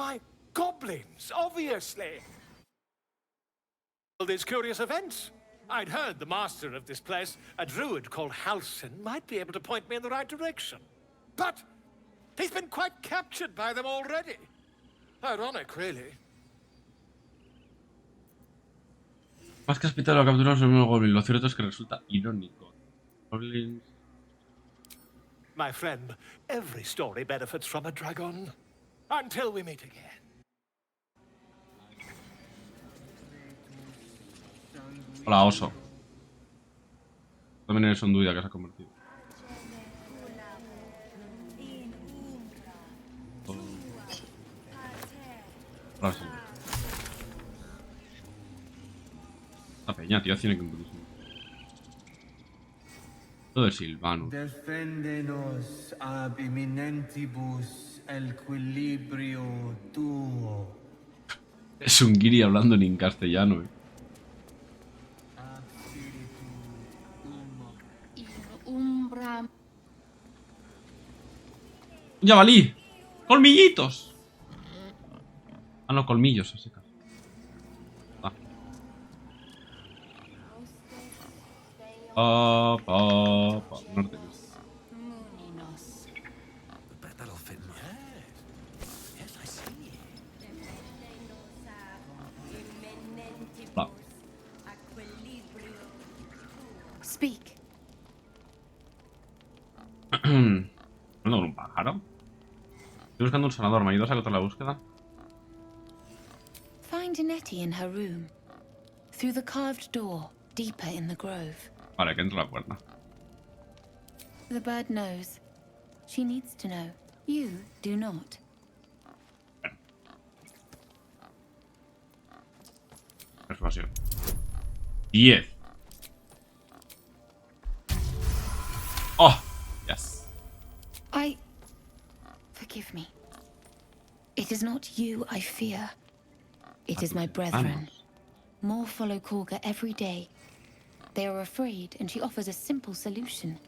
Why, goblins, obviously. All these curious events. I'd heard the master of this place, a druid called Halsin, might be able to point me in the right direction. But he's been quite captured by them already. Ironic, really. Más que hospital lo capturaron sobre un goblin. Lo cierto es que resulta irónico. Goblins. My friend, every story benefits from a dragon. Until we meet again. Hola, oso. También eres un druida que se ha convertido. Ahora sí. Esta peña, tío, tiene que improvisar. Todo es Silvanus. Defendenos ab imminentibus equilibrio tuo. Es un guiri hablando en castellano, ¡Un jabalí! ¡Colmillitos! Ah, no, colmillos, así que. Norte. Va. Speak. ¿No con un pájaro? Estoy buscando un sanador. ¿Me ayudas a contar la búsqueda? Find Nettie in her room. Through the carved door, deeper in the grove. Vale, que entre la puerta. The bird knows. She needs to know. You do not. Persuasión. 10. Oh, yes. Forgive me. It is not you I fear. It is my brethren. More follow Korga every day. They are afraid, and she offers a simple solution.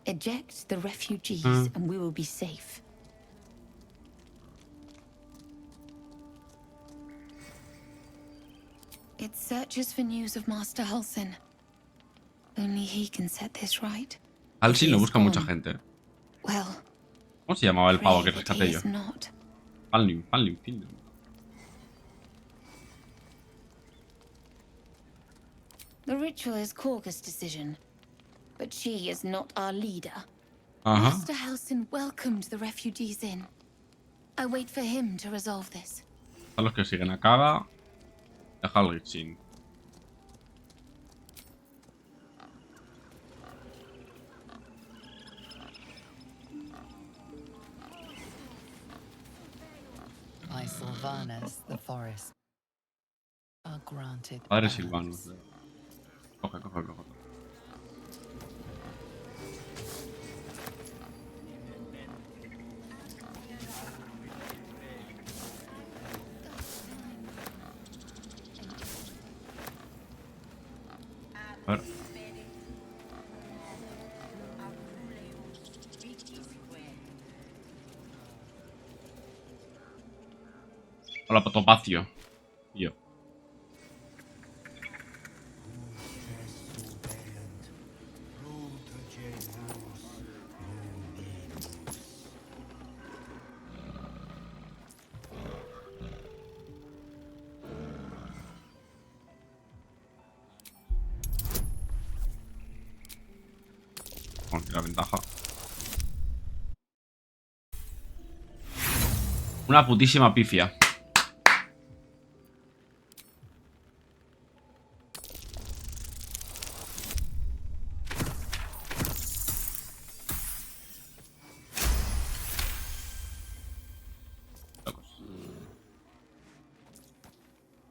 Eject the refugees, and we will be safe. It searches for news of Master Halsin. Only he can set this right. Halsin lo busca mucha gente. Well, ¿Cómo se llamaba el pavo que pray that rescaté he yo? is not. Palnim. The ritual is Korga's decision, but she is not our leader. Ajá. Master Halsin welcomed the refugees in. I wait for him to resolve this. A los que siguen a Kaga y a Halsin. By Sylvanas, the forest are granted. Padre Silvanus. Coge. A ver. Hola, Topacio. Yo. Vamos a tirar ventaja. Una putísima pifia.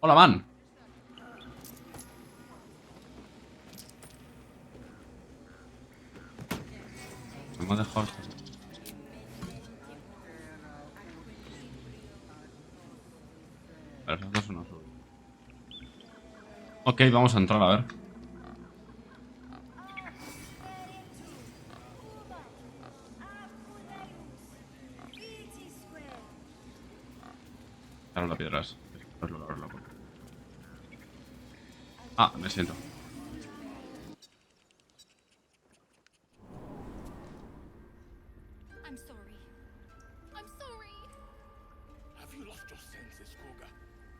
Hola, man. Me ha dejado esto. Pero esas dos son azules. Ok, vamos a entrar a ver. Claro, la piedra es loco. Ah, me siento. I'm sorry. I'm sorry. Have you lost your senses, Kurga?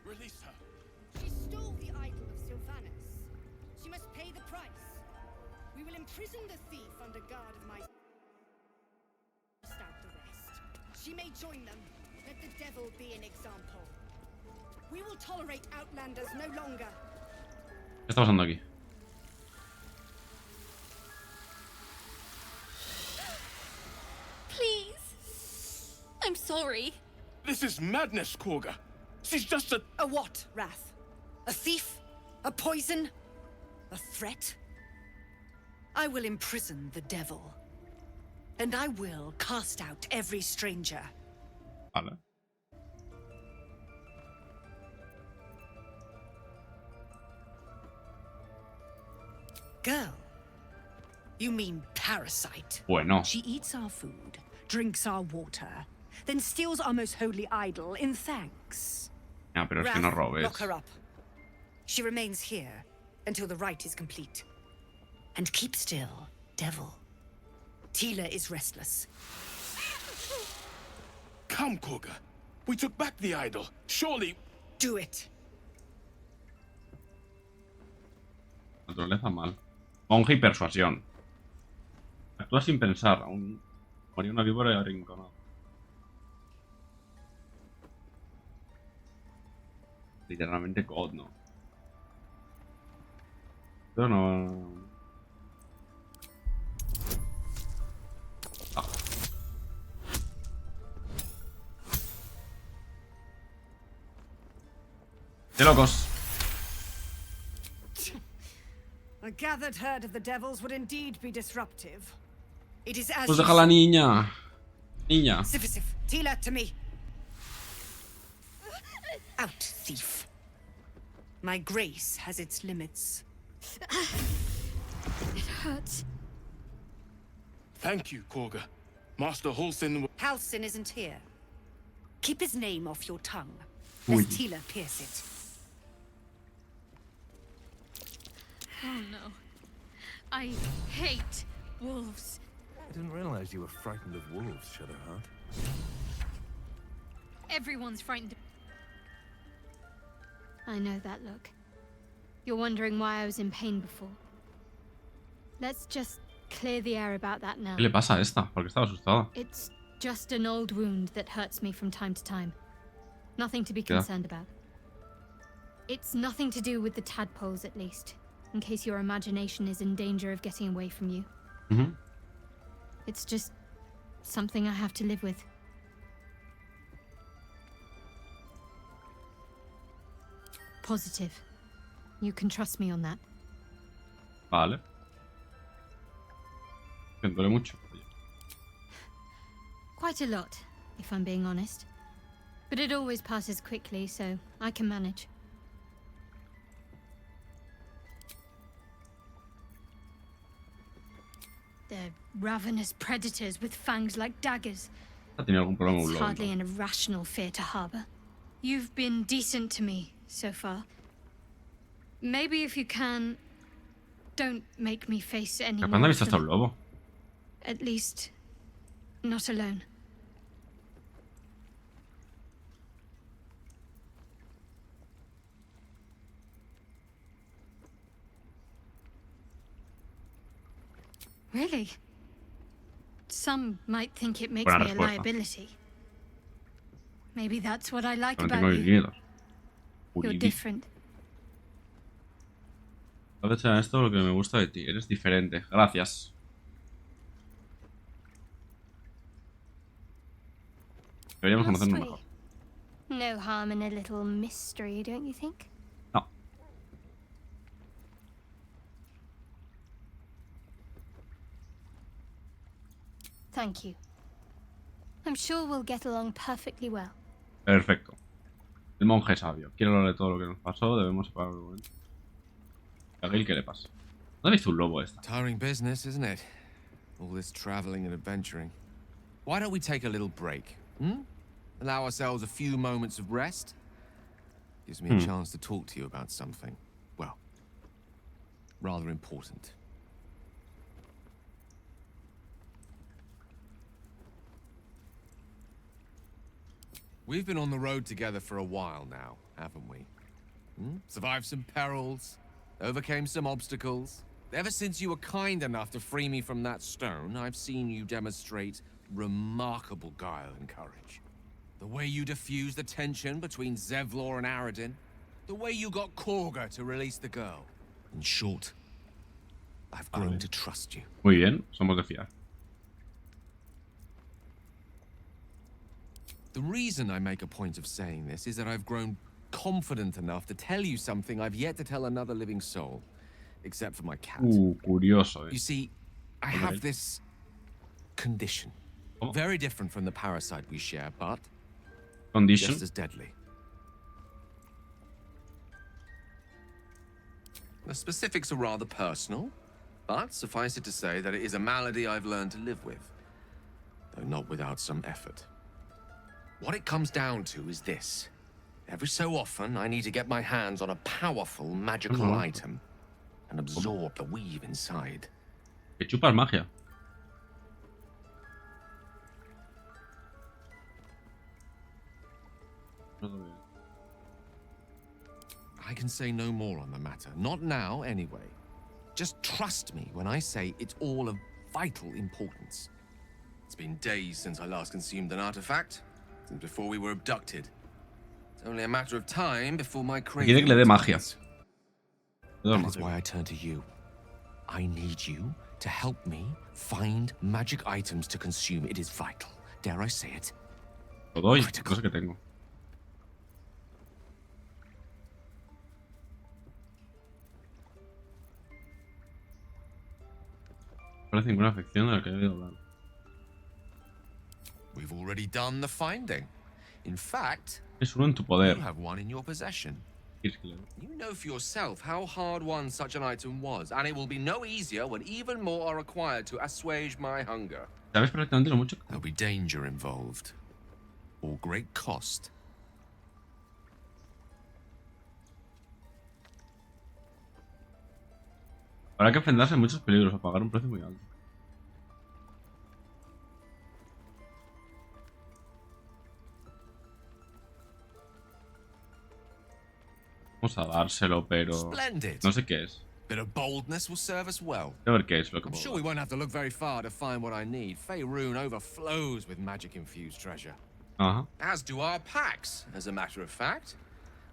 Release her. She stole the idol of Sylvanas. She must pay the price. We will imprison the thief under guard of my... Out the rest. She may join them. Let the devil be an example. We will tolerate outlanders no longer. ¿Qué está pasando aquí? Please. I'm sorry. This is madness, Kurga. She's just A what, Wrath? A thief? A poison? A threat? I will imprison the devil. And I will cast out every stranger. Vale. Girl? You mean parasite? Bueno. She eats our food, drinks our water, then steals our most holy idol in thanks. Ah, pero es que no Wrath, robes. lock her up. She remains here until the rite is complete. And keep still, devil. Tila is restless. Come, Kurga. We took back the idol. Surely... Do it. Naturaleza mal. Monje y persuasión. Actúa sin pensar. Aún moría una víbora y arrinconado. Literalmente God, ¿no? Pero no... Ah. ¡De locos! A gathered herd of the devils would indeed be disruptive. It is as Pues you deja a la niña. Niña. Sifisif, Tila, to me. Out, thief. My grace has its limits. It hurts. Thank you, Kurga. Master Halsin... Halsin isn't here. Keep his name off your tongue, Uy. lest Tila pierce it. Oh no. I hate wolves. I didn't realize you were frightened of wolves, Shadowheart. Everyone's frightened. I know that look. You're wondering why I was in pain before. Let's just clear the air about that now. ¿Qué le pasa a esta? Porque estaba asustada. It's just an old wound that hurts me from time to time. Nothing to be Yeah. concerned about. It's nothing to do with the tadpoles, at least. In case your imagination is in danger of getting away from you. Ujú. It's just something I have to live with. Positive. You can trust me on that. Vale. Me duele mucho. Oye. Quite a lot, if I'm being honest. But it always passes quickly, so I can manage. They're ravenous predators with fangs like daggers. ¿Ha tenido algún problema It's un lobo? hardly an irrational fear to harbor. You've been decent to me so far. Maybe if you can, don't make me face any ¿Cuándo more ha of visto hasta un them. lobo? At least, not alone. Really? Some might think it makes Buena me a respuesta. liability. Maybe that's what I like También about tengo mis you. miedos. You're Guridi. different. A veces en esto lo que me gusta de ti. Eres diferente. Gracias. Deberíamos Must conocernos we? mejor. No harm in a little mystery, don't you think? No. Thank you. I'm sure we'll get along perfectly well. Perfecto. El monje sabio. Quiero hablar de todo lo que nos pasó. Debemos separar el momento. A Gil, ¿qué le pasa? ¿No ha visto un lobo esta? Tiring business, isn't it? All this traveling and adventuring. Why don't we take a little break? Hmm? Allow ourselves a few moments of rest? Gives me a chance to talk to you about something, well, rather important. We've been on the road together for a while now, haven't we? Survived some perils, overcame some obstacles. Ever since you were kind enough to free me from that stone, I've seen you demonstrate remarkable guile and courage. The way you diffused the tension between Zevlor and Aradin. The way you got Korga to release the girl. In short, I've grown to trust you. Muy bien, somos de fiar. The reason I make a point of saying this is that I've grown confident enough to tell you something I've yet to tell another living soul. Except for my cat. Curioso, You see, I have this condition. Very different from the parasite we share, but Condition. just as deadly. The specifics are rather personal, but suffice it to say that it is a malady I've learned to live with, though not without some effort. What it comes down to is this. Every so often, I need to get my hands on a powerful magical item and absorb the weave inside. Que chupas magia. I can say no more on the matter. Not now, anyway. Just trust me when I say it's all of vital importance. It's been days since I last consumed an artifact, since before we were abducted. It's only a matter of time before my craving Quiere que le dé magia. returns. That is why I turn to you. I need you to help me find magic items to consume. It is vital. Dare I say it? Lo doy, no sé qué tengo. Parece ninguna afección de la que he oído hablar. We've already done the finding. In fact, Es uno en tu poder. you have one in your possession. ¿Quieres que le dé? You know for yourself how hard won such an item was, and it will be no easier when even more are required to assuage my hunger. ¿Sabes perfectamente lo mucho? There'll be danger involved, or great cost. Habrá que enfrentarse a muchos peligros o pagar un precio muy alto. Vamos a dárselo, pero Splendid. no sé qué es. Bit of boldness will serve us well. Voy a ver qué es lo que I'm puedo sure we dar. won't have to look very far to find what I need. Faerun overflows with magic-infused treasure. Ajá. As do our packs, as a matter of fact.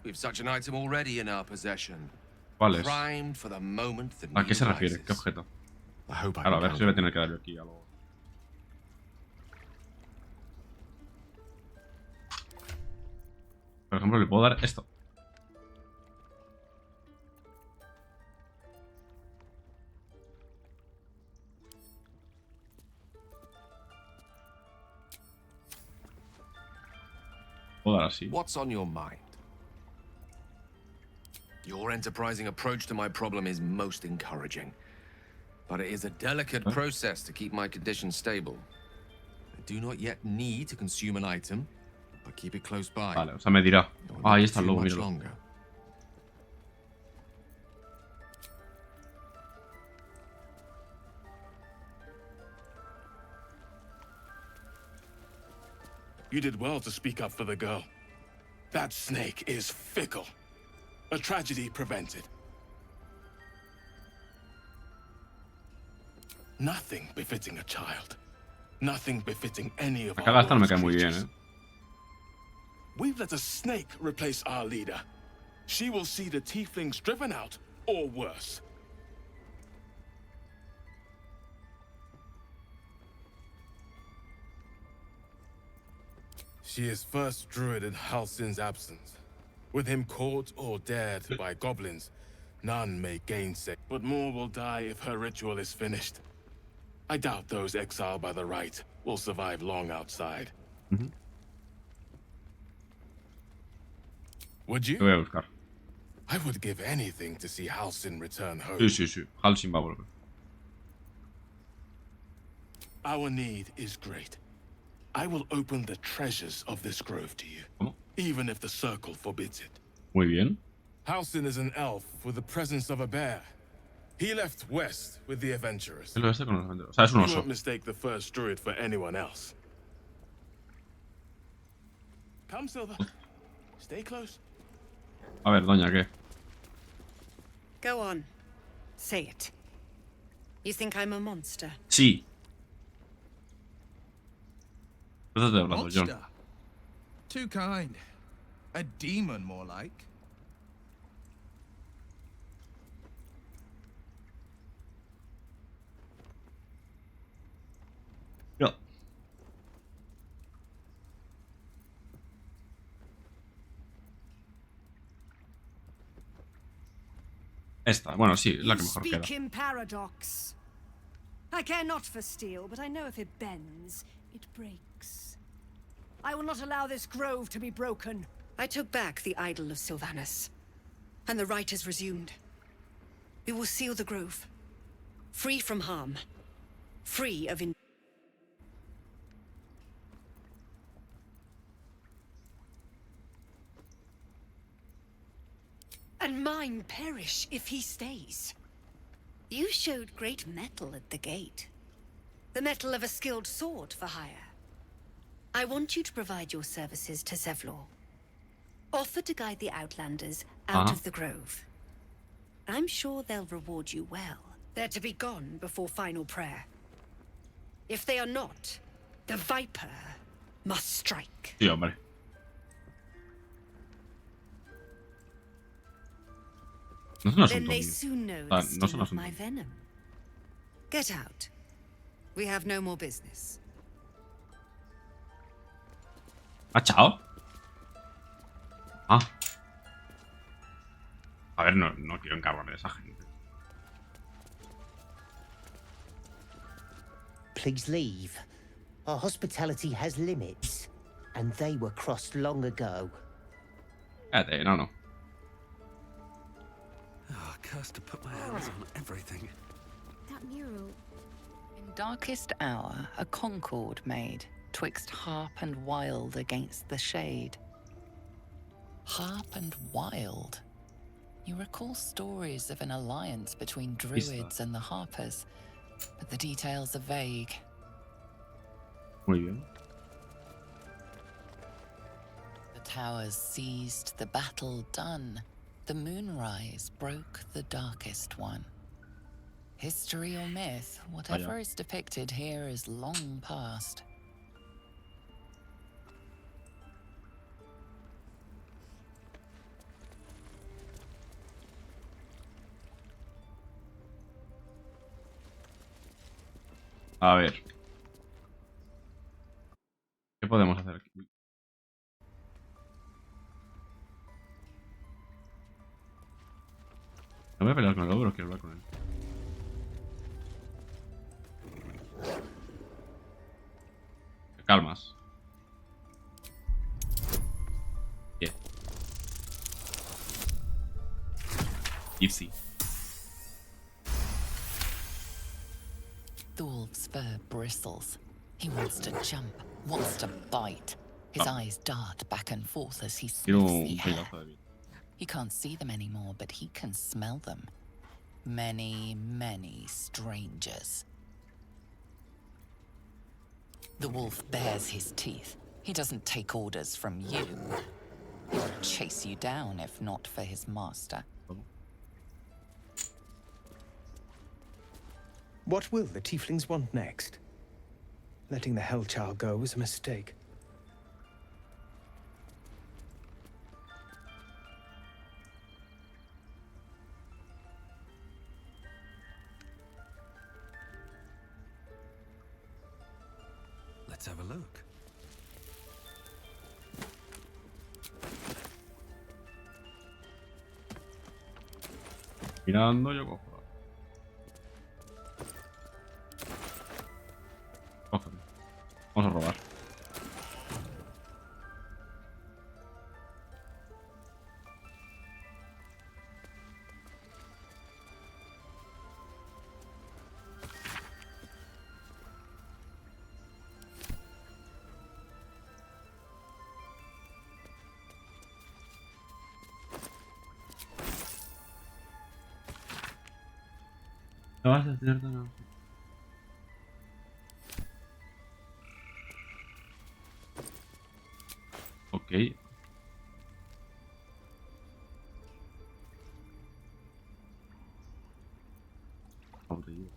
We've such an item already in our possession. ¿Cuál es? Primed for the moment the ¿A qué need se refiere? arises. ¿Qué objeto? I hope I Claro, a can ver si count voy a on tener que darle aquí algo. Por ejemplo, le puedo dar esto. Puedo dar así. What's on your mind? Your enterprising approach to my problem is most encouraging. But it is a delicate process to keep my condition stable. I do not yet need to consume an item, but keep it close by. Vale, o sea, me dirá. It will Ah, ahí not be está el too logo, much míralo. longer. You did well to speak up for the girl. That snake is fickle. A tragedy prevented. Nothing befitting a child. Nothing befitting any of Acá our Gastar me world's cae muy bien, creatures. We've let a snake replace our leader. She will see the tieflings driven out, or worse. She is first druid in Halsin's absence. With him caught or dared by goblins, none may gainsay. But more will die if her ritual is finished. I doubt those exiled by the right will survive long outside. Would Lo you? voy a buscar. I would give anything to see Halsin return home. Sí, sí, sí. Halsin va a volver. Our need is great. I will open the treasures of this grove to you, ¿Cómo? even if the circle forbids it. Muy bien. Halsin is an elf with the presence of a bear. He left west with the Aventuras. El oeste con los aventureros. O sea, es un You oso. won't mistake the first druid for anyone else. Come, Silver. Stay close. A ver, doña, ¿qué? Go on. Say it. You think I'm a monster? Sí. Cruzate de brazos, John. Monster. Too kind. A demon, more like. Ya. Esta, bueno, sí, es la que mejor queda. Speak in paradox. I care not for steel, but I know if it bends, it breaks. I will not allow this grove to be broken. I took back the idol of Sylvanus, and the rite is resumed. We will seal the grove, free from harm, free of and mine perish if he stays. You showed great mettle at the gate. The mettle of a skilled sword for hire. I want you to provide your services to Zevlor. Offer to guide the Outlanders out of the grove. I'm sure they'll reward you well. They're to be gone before final prayer. If they are not, the Viper must strike. Sí, hombre. No es un Then asunto they mío. soon know Ah, the no es sting un of asunto my mío. venom. Get out. We have no more business. ¿Ah, chao? Ah. A ver, no quiero encargarme de esa gente. Please leave. Our hospitality has limits, and they were crossed long ago. Cállate, no. Oh, cursed to put my hands on everything. That mural. In darkest hour, a concord made, twixt harp and wild against the shade. Harp and wild. You recall stories of an alliance between druids and the harpers, but the details are vague. Muy bien. The towers seized, the battle done. The moonrise broke the darkest one. History or myth, whatever is depicted here is long past. A ver. ¿Qué podemos hacer aquí? No voy a pelear con el ogro, quiero hablar con él. Te calmas. Bien. Easy. The wolf's fur bristles. He wants to jump, wants to bite. His eyes dart back and forth as he Quiero sniffs un the air. pedazo de vida. He can't see them anymore, but he can smell them. Many, many strangers. The wolf bares his teeth. He doesn't take orders from you. He would chase you down if not for his master. What will the tieflings want next? Letting the Hellchild go was a mistake. Let's have a look. Mirando, yo cojo. Cógeme. Vamos a robar. No vas a hacer nada. Ok. Aburrido.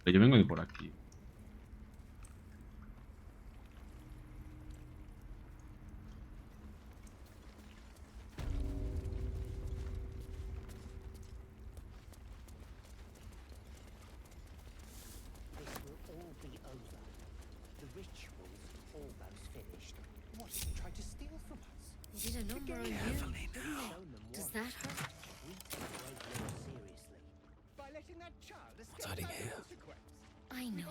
Pero yo vengo de por aquí. This will all be over. The ritual's almost finished. What have you tried to steal from us? He did a number on you. Carefully now. Does that hurt? We take great law seriously. By letting that child What's hiding here? I know.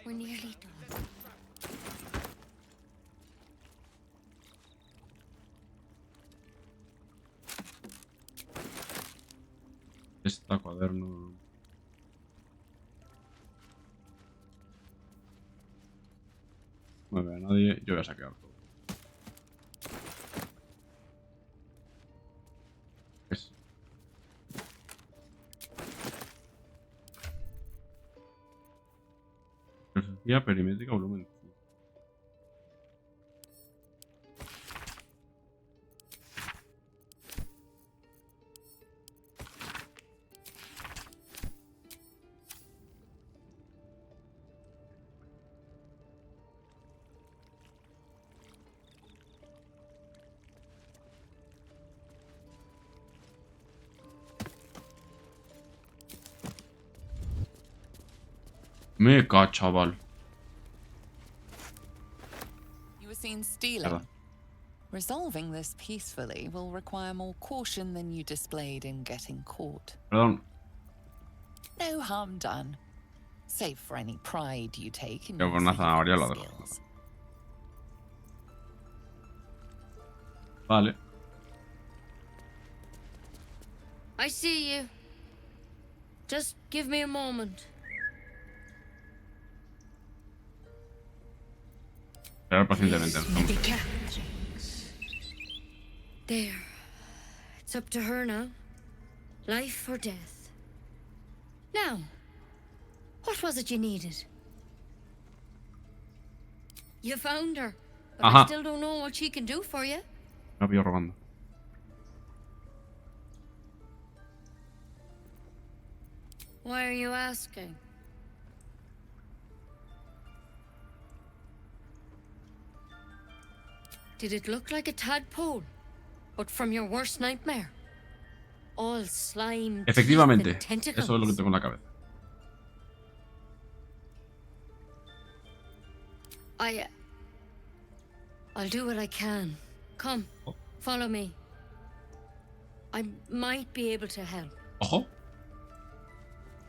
We're nearly done. Esta cuaderno. No veo a nadie. Yo voy a saquear todo. Es. Filosofía perimétrica volumen. Meca, chaval. You were seen stealing. Resolving this peacefully will require more caution than you displayed in getting caught. Perdón. No harm done. Save for any pride you take in Yo your con una zanahoria lo survival dejo. skills. Vale. I see you. Just give me a moment. Esperar pacientemente. There. It's up to her now. Life or death. Now, what was it you needed? You found her, but I Ajá. still don't know what she can do for you. Me pillo robando. Why are you asking? Did it look like a tadpole? But from your worst nightmare? All slime, Efectivamente. teeth, and tentacles. Eso es lo que tengo en la cabeza. I'll do what I can. Come, follow me. I might be able to help. Ojo.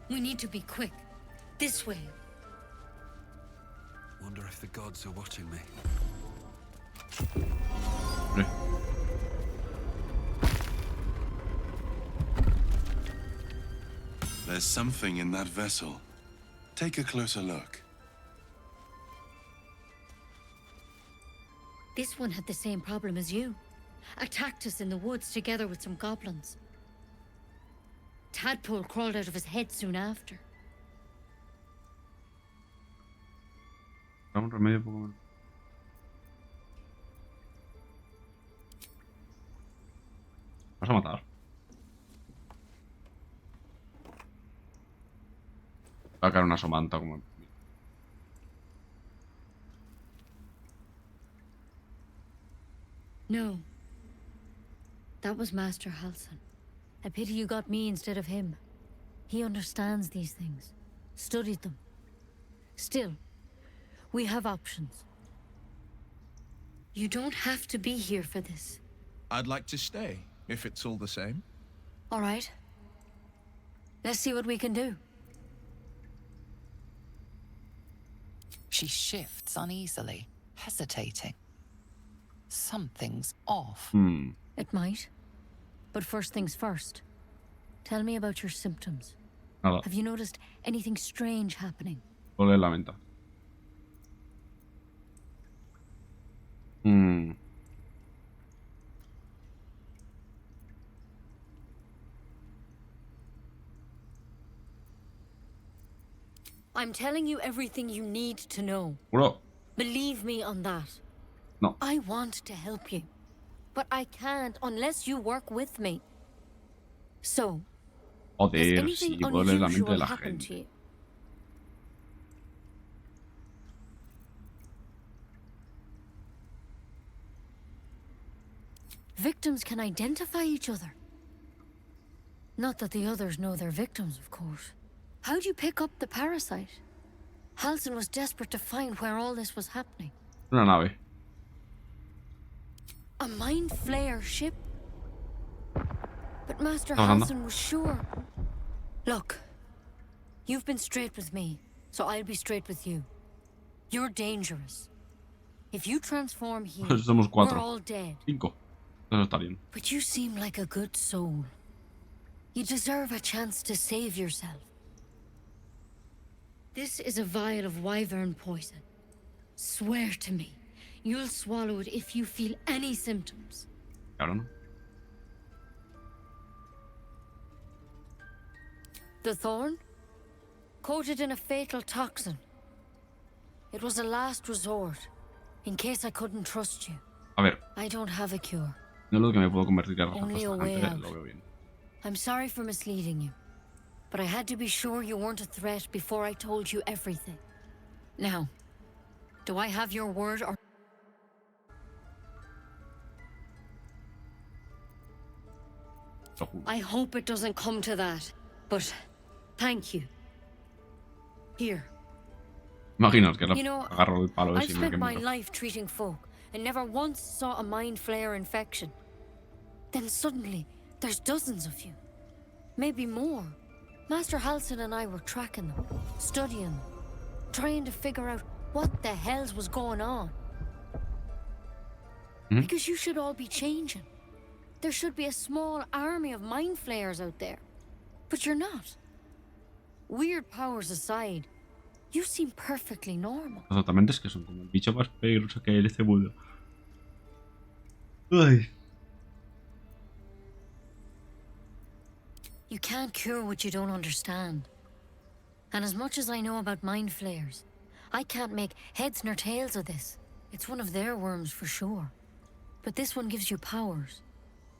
We need to be quick. This way. Wonder if the gods are watching me. Hombre. There's something in that vessel. Take a closer look. This one had the same problem as you. Attacked us in the woods together with some goblins. Tadpole crawled out of his head soon after. Un remedio poco menos. ¿Vas a matar? Va a caer una somanta como... No. That was Master Halsin. A pity you got me instead of him. He understands these things. Studied them. Still, we have options. You don't have to be here for this. I'd like to stay, if it's all the same. All right. Let's see what we can do. She shifts uneasily, hesitating. Something's off. It might. But first things first. Tell me about your symptoms. Nada. Have you noticed anything strange happening? Ole la venta. I'm telling you everything you need to know. Bro. Believe me on that. No. I want to help you, but I can't unless you work with me. So, has Joder, anything sí, puedo leer la mente de unusual la happened to gente. you? Victims can identify each other. Not that the others know they're victims, of course. How'd you pick up the parasite? Halsin was desperate to find where all this was happening. Una nave. A mind flayer ship? But Master Trabajando. Halsin was sure. Look, you've been straight with me, so I'll be straight with you. You're dangerous. If you transform here, Somos we're 4. all dead. 5. Eso está bien. But you seem like a good soul. You deserve a chance to save yourself. This is a vial of wyvern poison. Swear to me, you'll swallow it if you feel any symptoms. Cabrón. The thorn? Coated in a fatal toxin. It was a last resort, in case I couldn't trust you. A ver. I don't have a cure. No lo que me puedo convertir a raza Only a bastante, way out. lo veo bien. I'm sorry for misleading you, but I had to be sure you weren't a threat before I told you everything. Now, do I have your word or... I hope it doesn't come to that, but thank you. Here. Imaginaos que You know, agarro el palo I've ese y me spent my quemo. life treating folk and never once saw a mind flayer infection. Then suddenly, there's dozens of you. Maybe more. Master Halsin and I were tracking them, studying them, trying to figure out what the hells was going on. Because you should all be changing. There should be a small army of mind flayers out there. But you're not. Weird powers aside, you seem perfectly normal. Exactamente, es que son como el bicho más peligroso que hay en este mundo. Ay. You can't cure what you don't understand. And as much as I know about mind flayers, I can't make heads nor tails of this. It's one of their worms for sure. But this one gives you powers.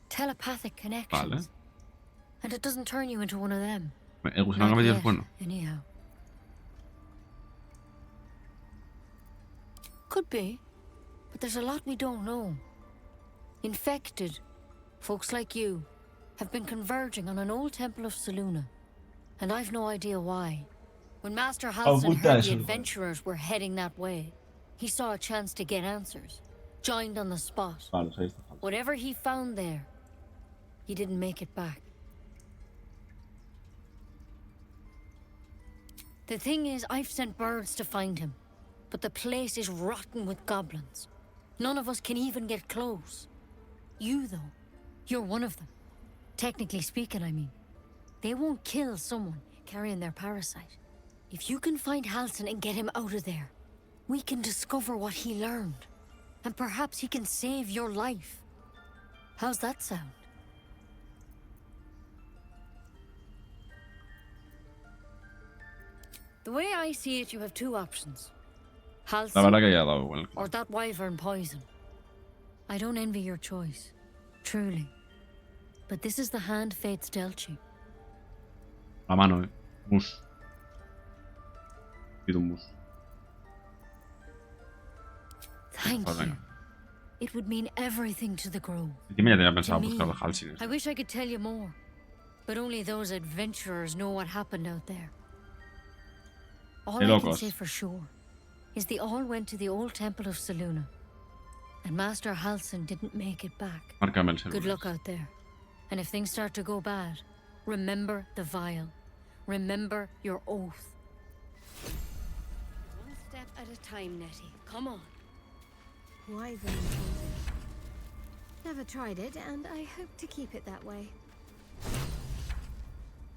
Telepathic connections. Vale. And it doesn't turn you into one of them. El gusano que me dio es bueno. Anyhow. Could be. But there's a lot we don't know. Infected, folks like you, have been converging on an old temple of Selûne. And I've no idea why. When Master Halsin heard the adventurers were heading that way, he saw a chance to get answers. Joined on the spot. Vale, ahí está. Whatever he found there, he didn't make it back. The thing is, I've sent birds to find him, but the place is rotten with goblins. None of us can even get close. You, though, you're one of them. Technically speaking, I mean. They won't kill someone carrying their parasite. If you can find Halsin and get him out of there, we can discover what he learned. And perhaps he can save your life. How's that sound? The way I see it, you have two options. La verdad que ya ha dado bueno. Or that wyvern poison. I don't envy your choice. Truly. But this is the hand fate's dealt you. La mano, mus. Pido un mus. Thank Pues you. venga. It would mean everything to the grove. Encima ya tenía To pensado me. buscar a Halsin. I wish I could tell you more. But only those adventurers know what happened out there. All De I can locos. say for sure is they all went to the old temple of Selûne. And Master Halsin didn't make it back. Márcame el Good celular. luck out there. And if things start to go bad, remember the vial. Remember your oath. One step at a time, Nettie. Come on. Wyvern poison. Never tried it, and I hope to keep it that way.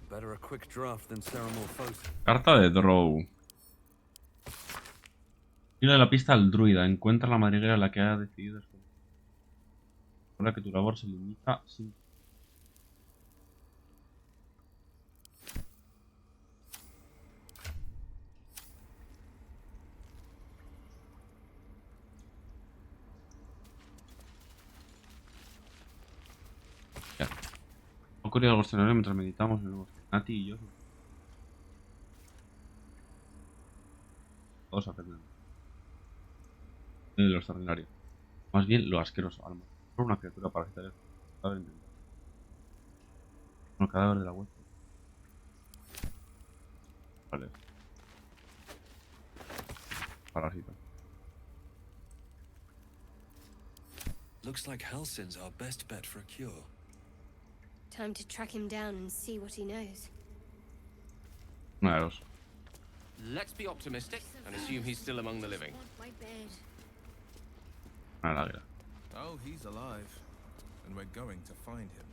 Better a quick draft than Cerimorphosis. Carta de Drow. Tira la pista al druida. Encuentra la madriguera en la que ha decidido esconder. Ahora que tu labor se limita sin... ocurrido algo extraordinario mientras meditamos en el bosque. Nati y yo. Todos aprenden. De lo extraordinario. Más bien lo asqueroso. Alma. Solo una criatura parasitaria. Un cadáver de la huerta. Vale. Parásito. Looks like Halsin's our best bet for a cure. Time to track him down and see what he knows. Una de dos. Let's be optimistic and assume he's still among the living. My bed. Una del águila. Oh, he's alive. And we're going to find him.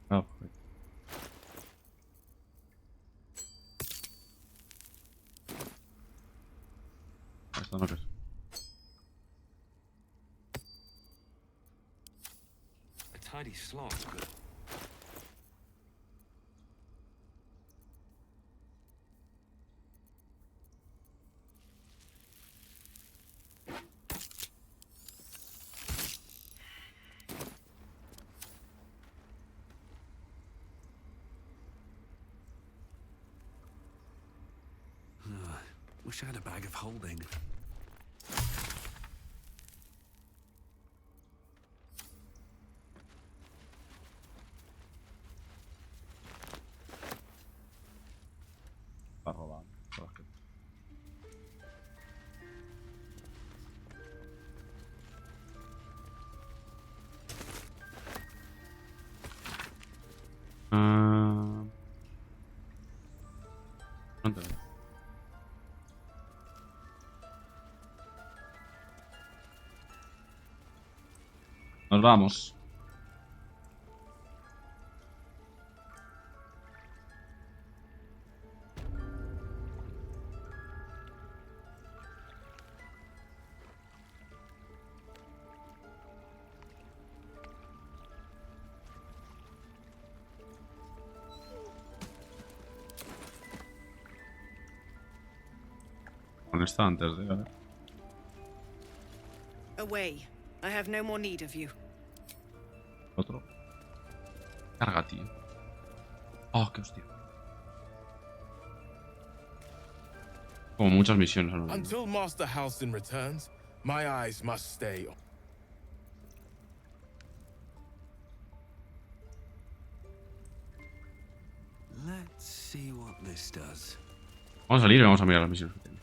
Ah, perfecto. Esto no es. A tidy slot's good. Wish I had a bag of holding. Para robar. No te veo. Nos vamos. Con esta antes de... A ver. Away. I have no more need of you. Otro. Carga, tío. Oh, qué hostia. Como muchas misiones. ¿No? Until Master Halsin returns, my eyes must stay on. Let's see what this does. Vamos a salir y vamos a mirar las misiones que tiene.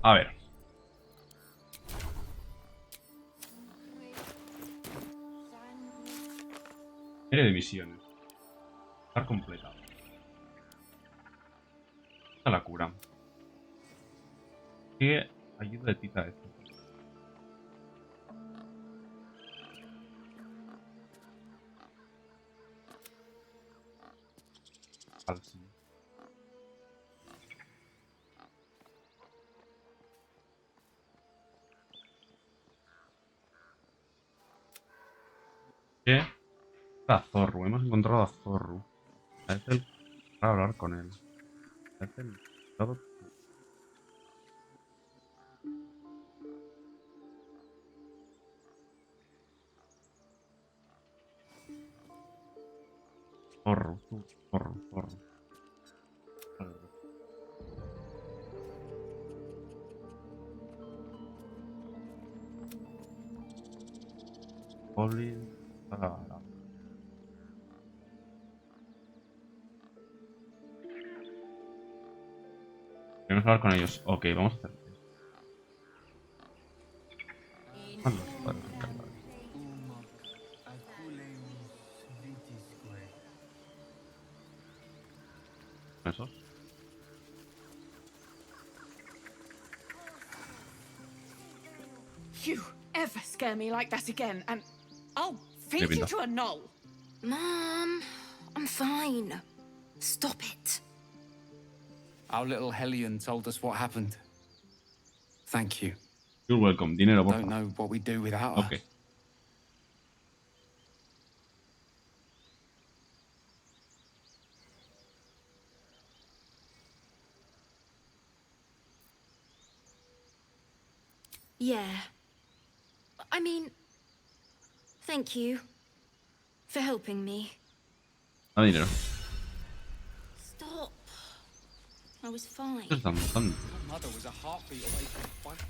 A ver. Serie de misiones. Estar completado. Esta la cura. ¿Qué ayuda de tita esto? Falso. ¿Qué? A Zorro. Hemos encontrado a Zorro. Parece el... para hablar con él. Parece el... todo... Zorro. Zorro. Zorro. Goblin. Queremos hablar con ellos. Ok, vamos a hacer esto. ¿Esos? You ever scare me like that again, and I'll feed you to a knoll. Mom, I'm fine. Stop it. Our little Hellion told us what happened. Thank you. You're welcome. Dinero, por Don't favor. know what we'd do without her. Ok. Yeah. I mean, thank you for helping me. Da dinero. Stop. I was fine. Esto es tan bastante. My mother was a heartbeat away from fight.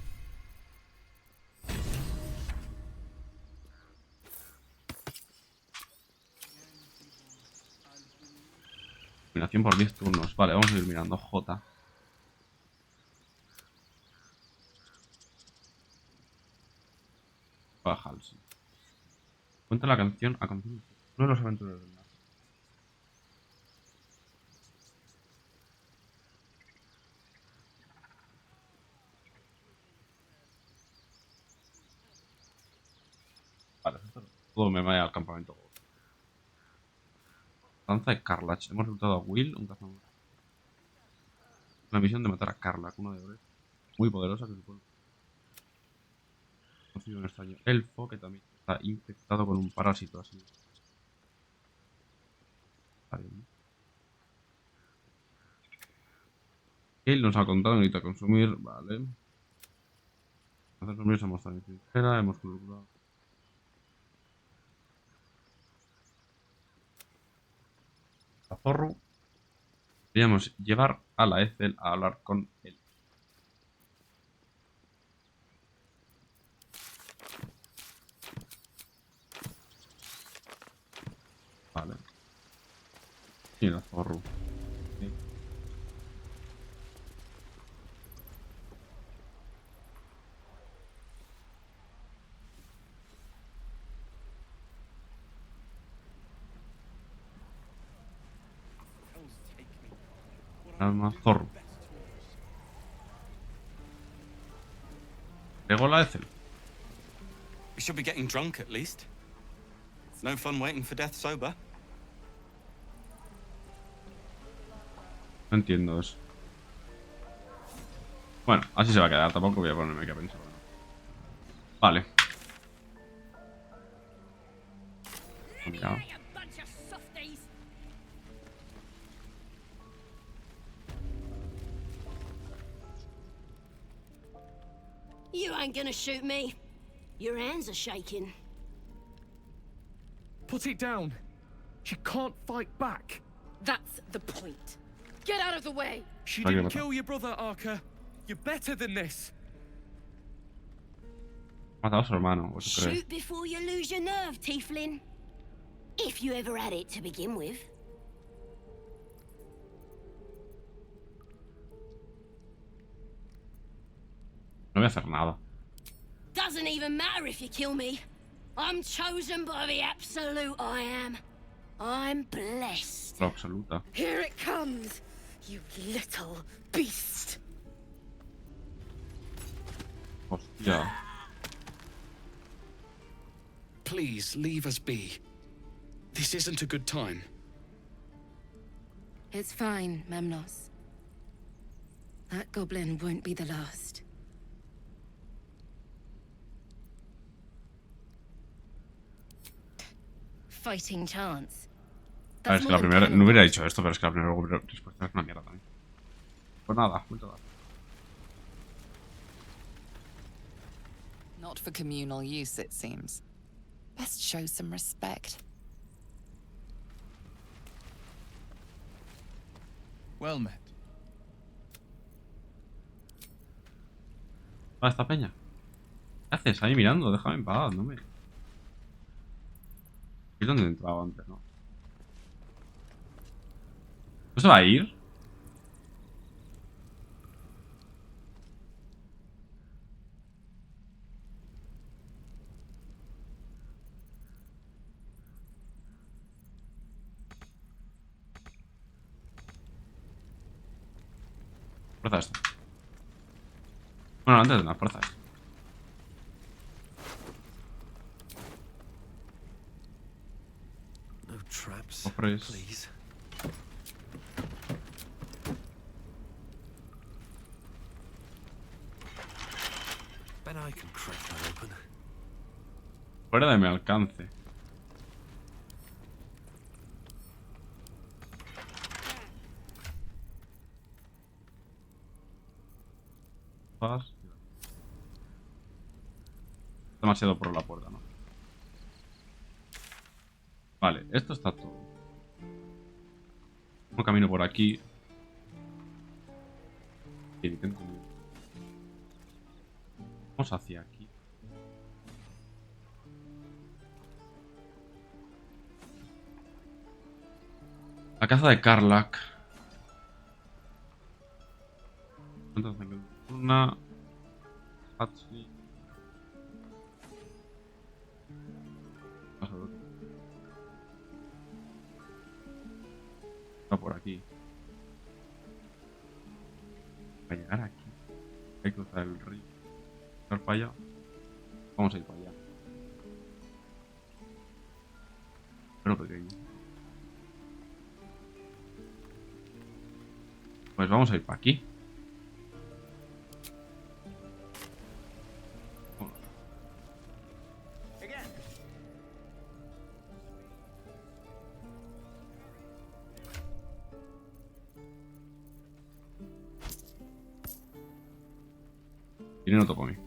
Combinación por 10 turnos. Vale, vamos a ir mirando. J. Bajalse. Cuenta la canción a canción. Uno de los aventureros del mar. Vale, todo me vaya al campamento. Danza de Carlach. Hemos reclutado a Will, un cazador. La misión de matar a Carla, una de ores. Muy poderosa que supone. Conocido un extraño elfo que también está infectado con un parásito así. Está bien. Él nos ha contado que necesita consumir. Vale. Hacer sombríos hemos estado en trinchera, hemos curado. A Zorro. Deberíamos llevar a la Ethel a hablar con él. Vale. Y la Zorro. Sí. Alma Zorro. Llegó la Ethel. We should be getting drunk at least. No fun waiting for death sober. No entiendo eso. Bueno, así se va a quedar. Tampoco voy a ponerme aquí a pensar. Vale. Mira. You ain't gonna shoot me. Your hands are shaking. Put it down. She can't fight back. That's the point. Get out of the way. She didn't kill your brother, Arca. You're better than this. Ha matado a su hermano, ¿o eso crees? Shoot before you lose your nerve, Tiefling. If you ever had it to begin with. No voy a hacer nada. Doesn't even matter if you kill me. I'm chosen by the absolute I am. I'm blessed. La absoluta. Here it comes, you little beast. Hostia. Please, leave us be. This isn't a good time. It's fine, Memnos. That goblin won't be the last. Fighting chance. A ver, es que la primera... No hubiera dicho esto, pero es que la primera respuesta es una mierda también. Pues nada, vuelta a dar. Not for communal use, it seems. Best show some respect. Well met. Ah, esta peña. ¿Qué haces ahí mirando? Déjame en paz, no me... ¿Es donde entraba antes, no? ¿No se va a ir? Fuerza esto. Bueno, antes de las fuerzas. No traps, Cofres. please. Bet I can crack that open. Fuera de mi alcance. Demasiado por la puerta, ¿no? Vale, esto está todo. Un camino por aquí. Vamos hacia aquí. La caza de Karlak. Una... Hatsley. Está por aquí. Para llegar aquí hay que cruzar el río. ¿Ir para allá? Vamos a ir para allá. Pero pequeño. Pues vamos a ir para aquí. Y no toco a mí.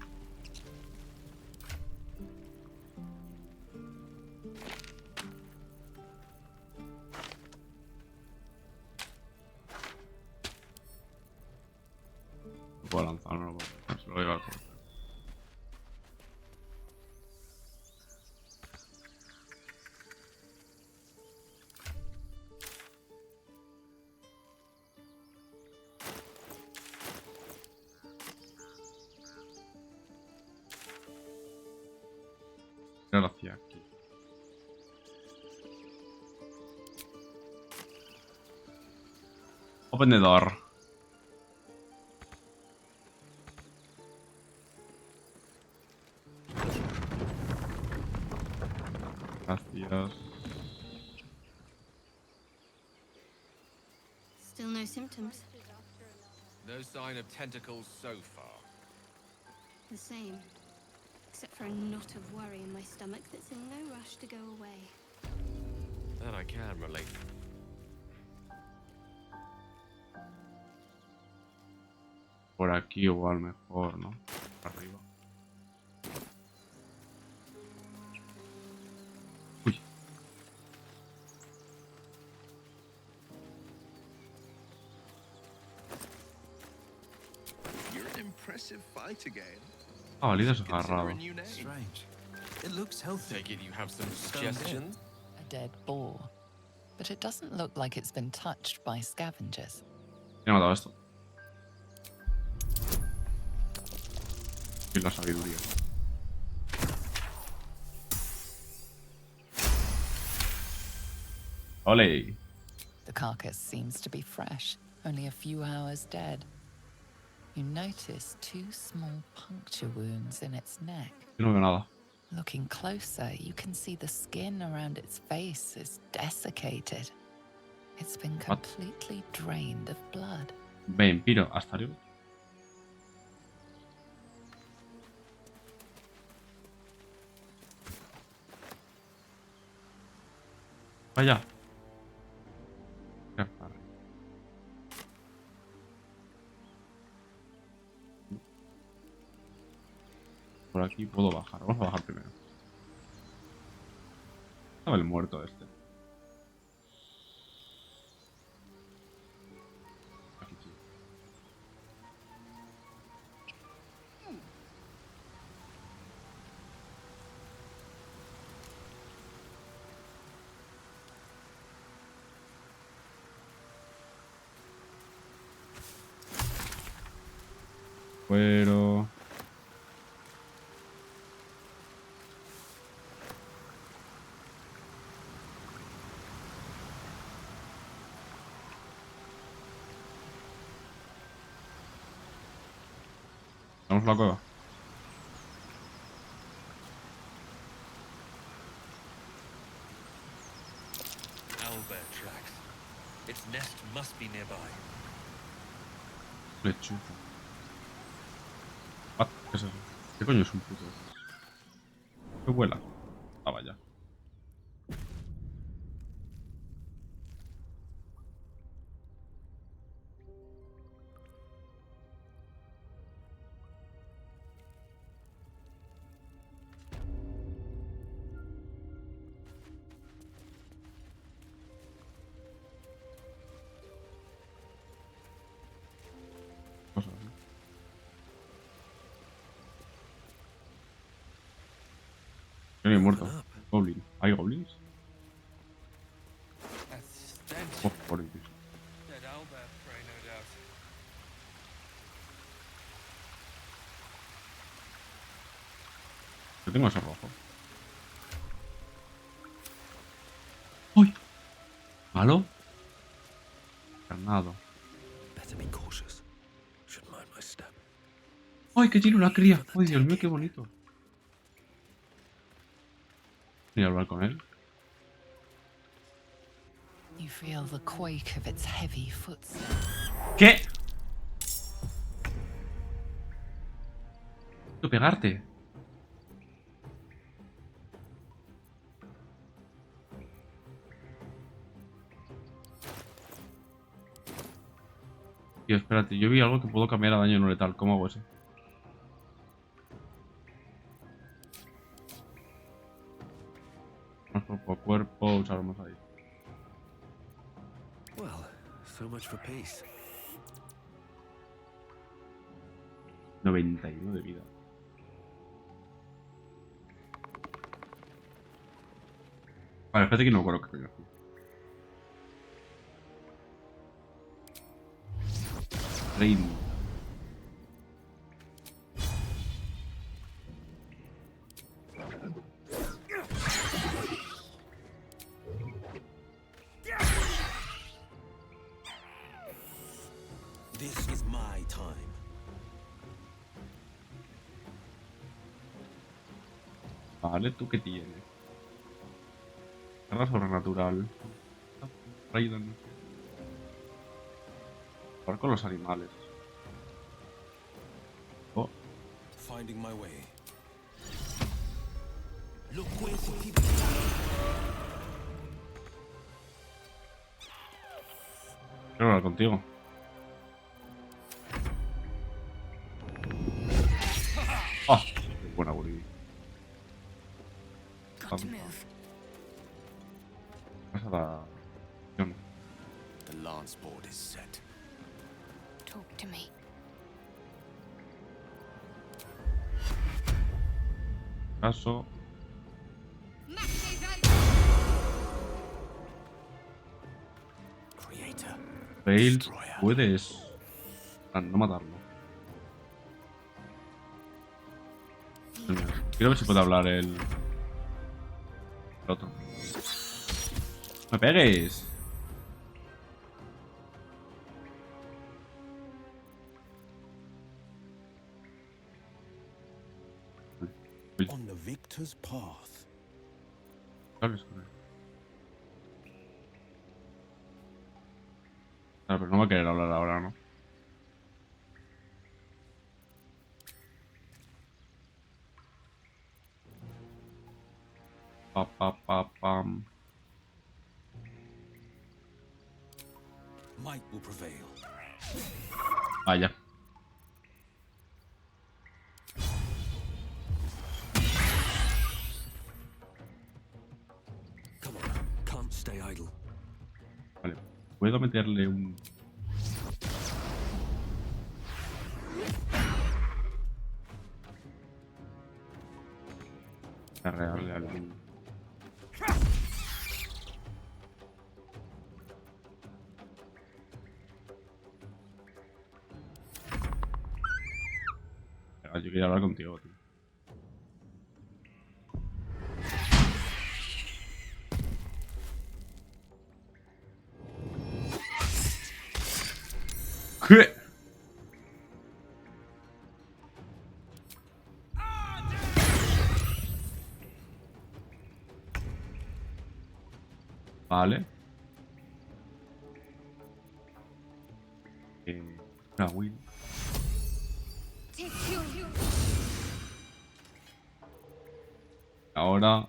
No puedo lanzar, no lo puedo lanzar, se lo voy a llevar por. Hacia aquí. Open the door. Gracias. Still no symptoms. No sign of tentacles so far. The same. Except for a knot of worry in my stomach that's in no rush to go away. That I can relate. Por aquí igual mejor, ¿no? Arriba. Uy. You're an impressive fight again. Ah, líder agarrado. Strange. It looks healthy. Take it you have some suggestions? A dead boar. But it doesn't look like it's been touched by scavengers. ¿Quién ha matado esto? Y la sabiduría. Ole. The carcass seems to be fresh, only a few hours dead. You notice 2 small puncture wounds in its neck. Yo no veo nada. Looking closer, you can see the skin around its face is desiccated. It's been completely drained of blood. Vampiro, hasta arriba. Vaya. Por aquí puedo bajar. Vamos a bajar primero. Estaba el muerto este. Aquí sí. Pero... Vamos a la cueva. Owlbear tracks. Its nest must be nearby. Lechuza. Ah, ¿qué es eso? ¿Qué coño es un puto? ¿Qué vuela? Ah, vaya. Cosas, ¿no? Yo ni he muerto. Goblin. ¿Hay goblins? Oh, por Dios. Dead owlbear prey, no doubt. Yo tengo ese rojo. ¡Uy! ¿Malo? Carnado. Better be cautious. Should mind my step. ¡Ay, que tiene una cría! ¡Ay, Dios mío, qué bonito! Voy a hablar con él. You feel the quake of its heavy footsteps. ¿Qué? Quiero pegarte. Tío, espérate, yo vi algo que puedo cambiar a daño no letal. ¿Cómo hago eso? Más cuerpo a cuerpo, usaremos ahí. Well, so much for peace. 91 de vida. Vale, espérate que no me acuerdo qué coño hacía. Reino. This is my time. Vale, ¿tú qué tienes? Guerra sobrenatural. Raiden. Jugar con los animales. Oh. Finding my way. Look where the people. Quiero hablar contigo. ¡Ah! Oh, buena Guridi. Vas a la... The lance board is set. Talk to me. Caso. Creator. Fail. Puedes. No matarlo. Quiero ver si puede hablar el otro. ¡Me pegues! On the victor's path. Hables con él. Claro, pero no va a querer hablar ahora, ¿no? Pam. Might will prevail. Vaya. Come on, can't stay idle. Vale, puedo meterle un... Arrearle algún... Yo quería hablar contigo, tío. ¿Qué? Vale. Una win. Ahora...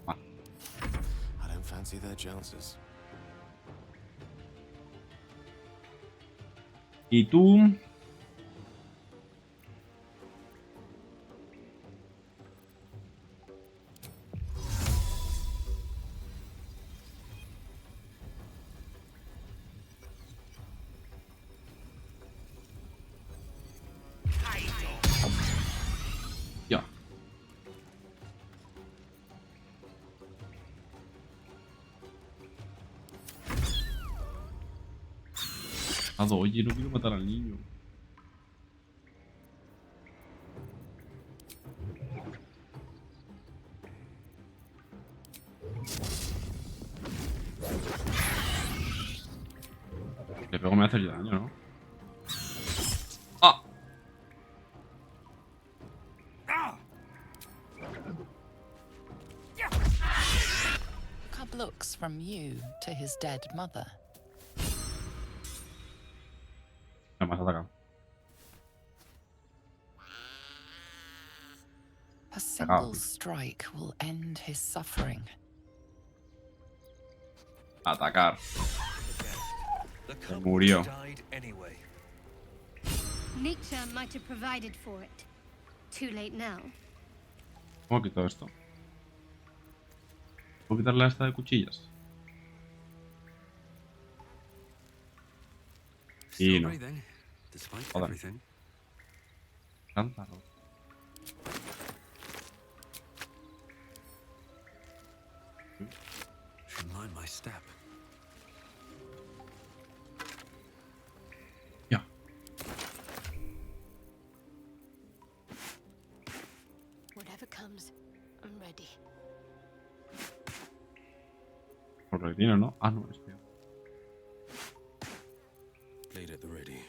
I don't fancy their chances. ¿Y tú? Ya. Oye, no quiero matar al niño. Le pego me hace daño, ¿no? ¡Ah! Cub looks from you to his dead mother. Me has atacado. A single strike will end his suffering. Atacar. The Se cub murió. died anyway. Nature might have provided for it. Too late now. ¿Cómo quito esto? ¿Puedo quitarle esta de cuchillas? Y no. Joder. Tanta ropa. Should mind my step. Ya. Whatever comes, I'm ready. Por lo que tiene, ¿no? Ah, no, es peor. Blade at the ready.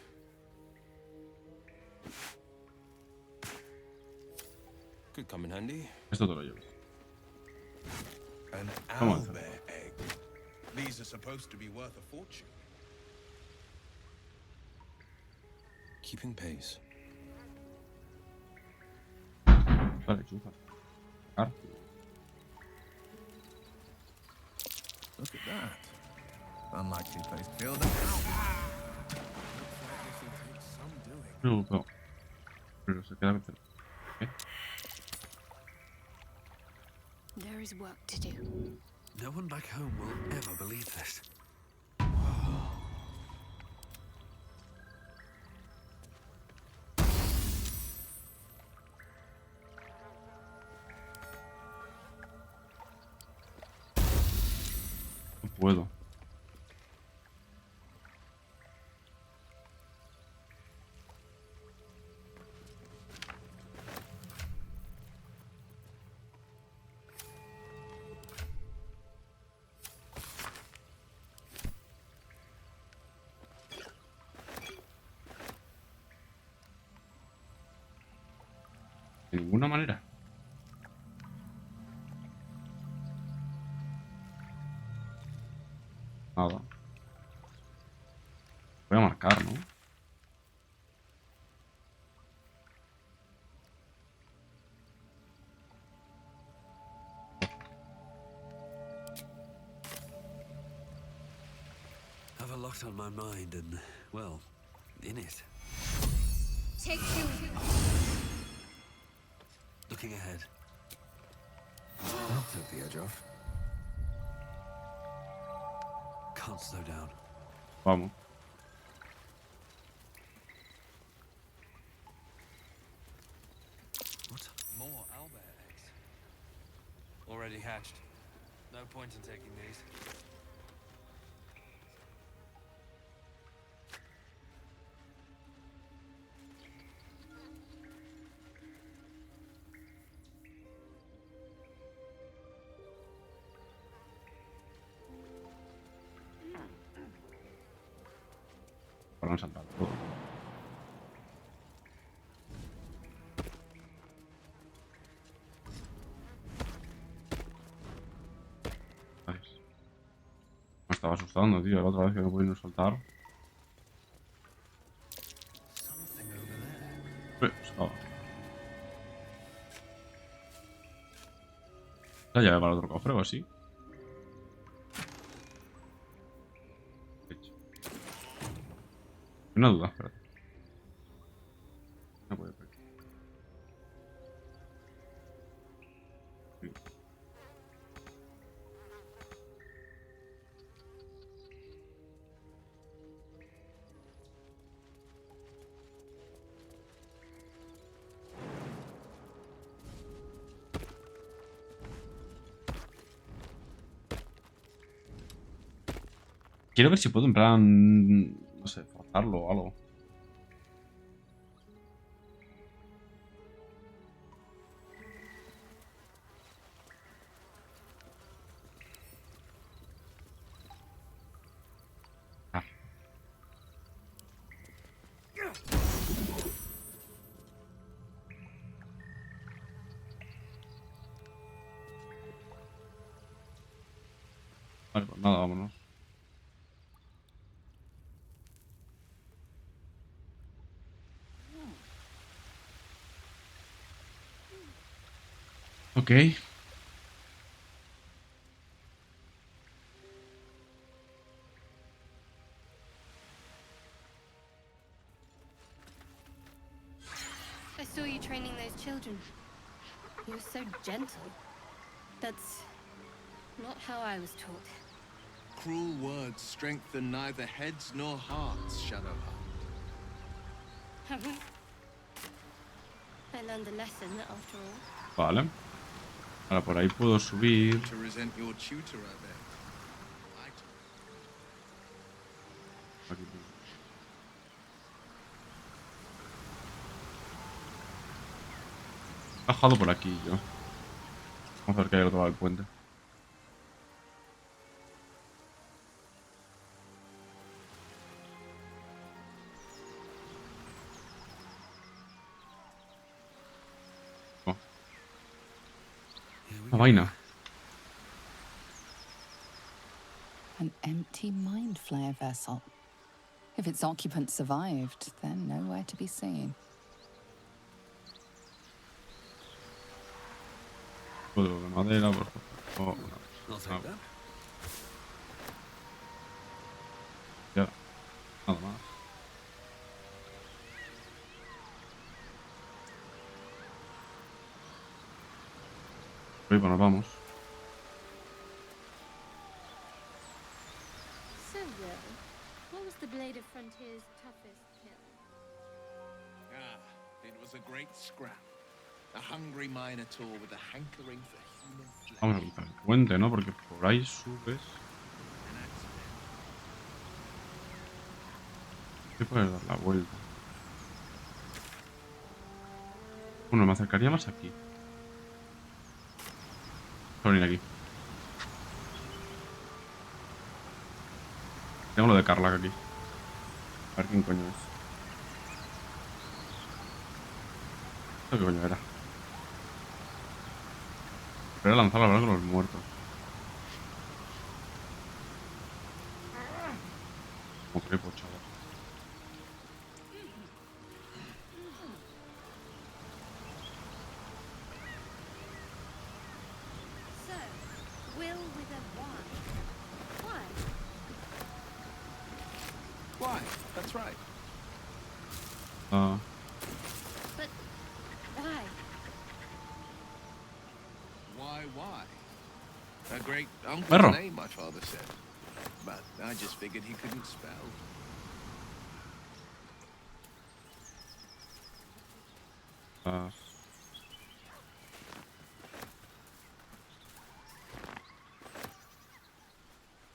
Could come in handy. Esto te lo llevo. An Come on. owlbear egg. These are supposed to be worth a fortune. Keeping pace. Vale, chupa. Arte. Look at that. Unlikely place to build an owl. No, no. Pero se queda perfecto. ¿Qué? There is work to do. No one back home will ever believe this. No puedo. De ninguna manera. Nada. Voy a marcar, ¿no? Have a lot on my mind and, well, in it. Take you. Looking ahead. I'll take the edge off. Can't slow down. Vamos. What? More owlbear eggs. Already hatched. No point in taking these. Para no saltar todo. Me estaba asustando, tío. La otra vez que no podía saltar. Oh. La llave para otro cofre o así. Hecho. Una duda, espérate. No puede ser. Quiero ver si puedo en plan, no sé, forzarlo o algo. Ah. Vale, pues nada, vámonos. Ok. I saw you training those children. You were so gentle. That's not how I was taught. Cruel words strengthen neither heads nor hearts, Shadowheart. I learned a lesson after all. Vale. Ahora por ahí puedo subir. To resent your tutor, I bet. Aquí. He bajado por aquí yo. Vamos a ver que hay otro lado del puente. Oh. Una vaina. An empty mind flare vessel. If its occupant survived, they're nowhere to be seen. Código de madera, por favor. Ya, nada más. Pues nos vamos. So, Will, what was the Blade of Frontier's toughest kill? Ah, it was a great scrap. A hungry minotaur with a hankering for human flesh. Vamos a cruzar el puente, ¿no? Porque por ahí subes. ¿Qué puedes dar la vuelta? Bueno, me acercaría más aquí. Voy a venir aquí. Tengo lo de Carlac aquí. A ver quién coño es. ¿Esto qué coño era? Pero lanzar la verdad con los muertos. Como crepo, chaval. So, Will with a Y. Why? Why? That's right. But why? Why? A great uncle's Perro. name, my father said. But I just figured he couldn't spell.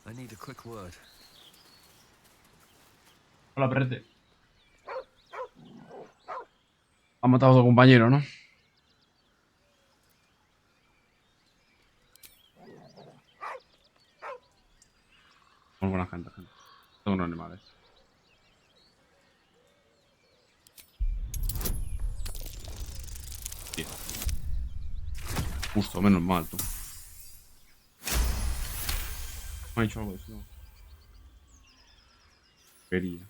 I need a quick word. Hola, perrete. Ha matado a tu compañero, ¿no? Muy buena gente. Son unos animales. Tío. Justo, menos mal, tú. Me ha dicho algo de eso. Quería.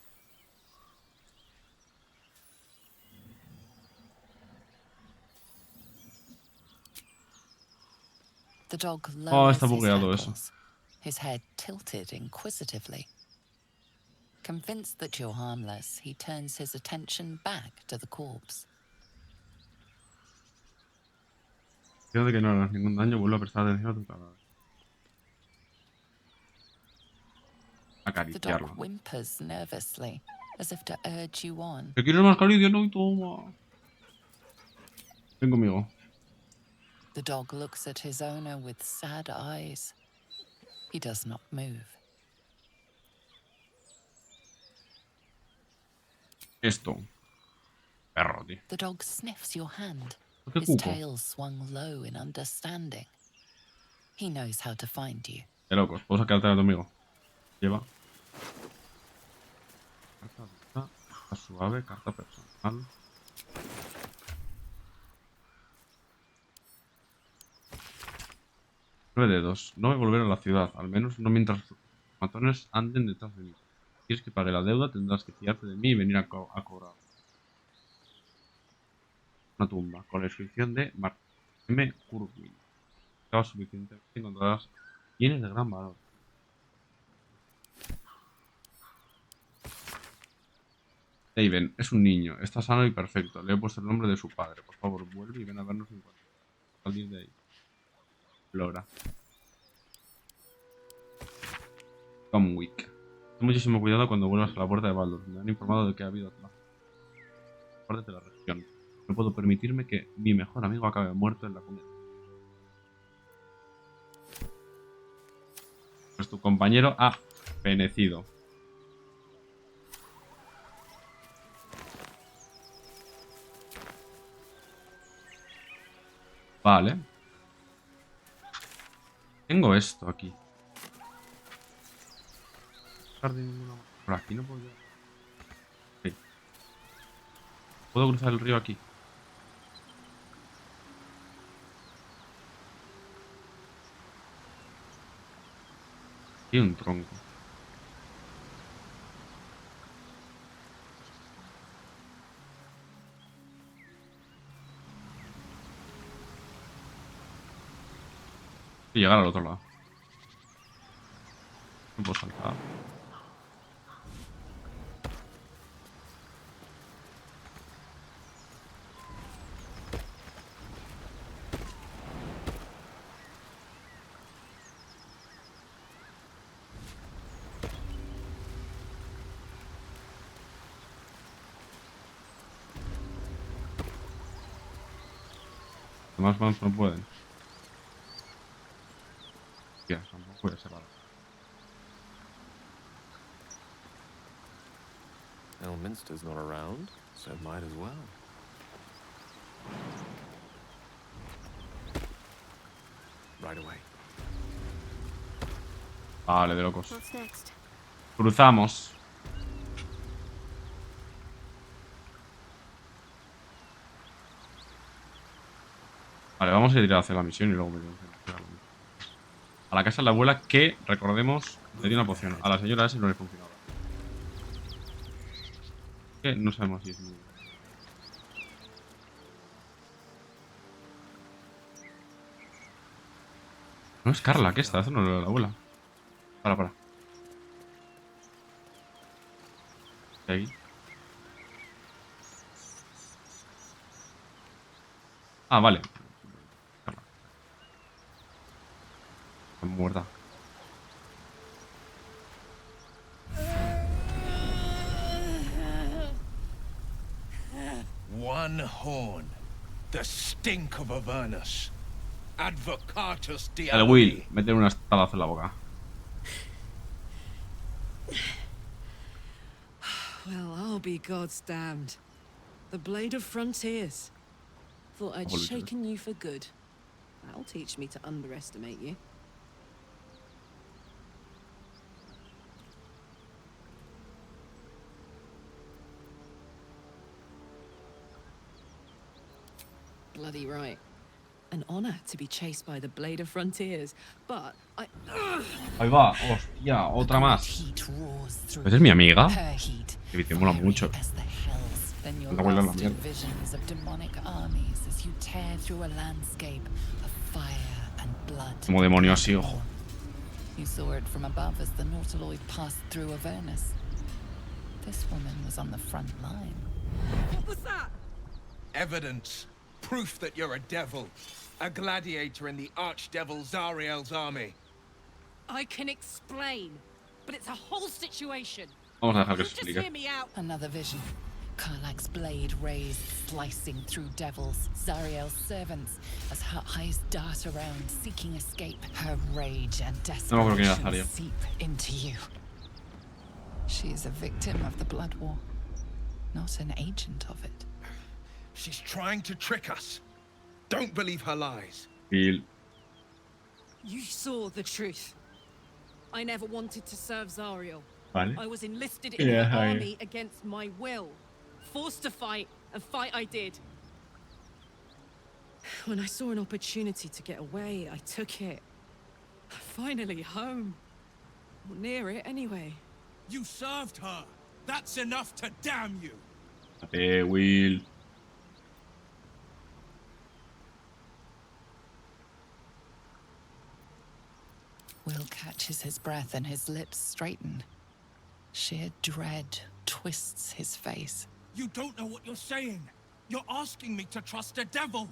The dog Oh, lowers está his bugueado eso. hackles, his head tilted inquisitively. Convinced that you're harmless, he turns his attention back to the corpse. Creo que no harás ningún daño, vuelvo a prestar atención a tu cadáver. The dog Acariciarlo. whimpers nervously, as if to urge you on. ¿Te quieres más caricia? No, toma. Ven conmigo. The dog looks at his owner with sad eyes. He does not move. Esto. Perro, tío. The dog sniffs your hand, ¿Qué his cuco? tail swung low in understanding. He knows how to find you. Qué locos. ¿Puedo sacarte a tu amigo? Lleva. Carta suave, carta personal. Nueve dedos. No voy a volver a la ciudad, al menos no mientras los matones anden detrás de mí. Si quieres que pague la deuda, tendrás que fiarte de mí y venir a cobrar. Una tumba, con la inscripción de Mark M. Guridi. Acaba suficiente, encontrarás bienes de gran valor. Daven es un niño, está sano y perfecto. Le he puesto el nombre de su padre. Por favor, vuelve y ven a vernos en cuanto salir de ahí. Flora. Comwick. Ten muchísimo cuidado cuando vuelvas a la puerta de Baldur'S. Me han informado de que ha habido partes de la región. No puedo permitirme que mi mejor amigo acabe muerto en la comida. Pues tu compañero ha fenecido. Vale. Tengo esto aquí. Por aquí no puedo llegar. Okay. ¿Puedo cruzar el río aquí? Aquí hay un tronco. Y llegar al otro lado. No puedo saltar. Los demás manos no pueden. Ya, tampoco puede ser raro. Elminster's not around, so might as well. Right away. Vale, de locos. What's next? Cruzamos. Vale, vamos a ir a hacer la misión y luego me a la casa de la abuela que, recordemos, le dio una poción. A la señora esa no le funcionaba. Que no sabemos si es muy... No es Carla, ¿qué está? Eso no es lo de la abuela. Para. Ahí. Ah, vale. Carla. Está muerta. One horn. The stink of Avernus. Advocatus El diaboli. Will, mete una estalazo en la boca. Well, I'll be God's damned. The Blade of Frontiers. Thought I'd Apologies. shaken you for good. That'll teach me to underestimate you. Bloody right. An honor to be chased by the Blade of Frontiers, but I... Ahí va, hostia, otra más. ¿Esa es mi amiga? Que te mola mucho. Then your La abuela la last mierda. visions of demonic armies as you tear through a landscape of fire and blood. Como demonio así, ojo. You saw it from above as the Nautiloid passed through Avernus. This woman was on the front line. What was that? Evidence. Proof that you're a devil. A gladiator in the archdevil Zariel's army. I can explain, but it's a whole situation. Vamos a dejar que se Just explique. hear me out. Another vision. Karlach's blade raised, slicing through devils, Zariel's servants, as her eyes dart around, seeking escape. Her rage and No me acuerdo quién era desperation Zaria. seep into you. She is a victim of the Blood War, not an agent of it. She's trying to trick us. Don't believe her lies. Phil. You saw the truth. I never wanted to serve Zariel. Vale. I was enlisted in Yeah, her I- army against my will. Forced to fight, and fight I did. When I saw an opportunity to get away, I took it. Finally home. Or near it, anyway. You served her. That's enough to damn you. Will. Will catches his breath and his lips straighten. Sheer dread twists his face. You don't know what you're saying. You're asking me to trust a devil.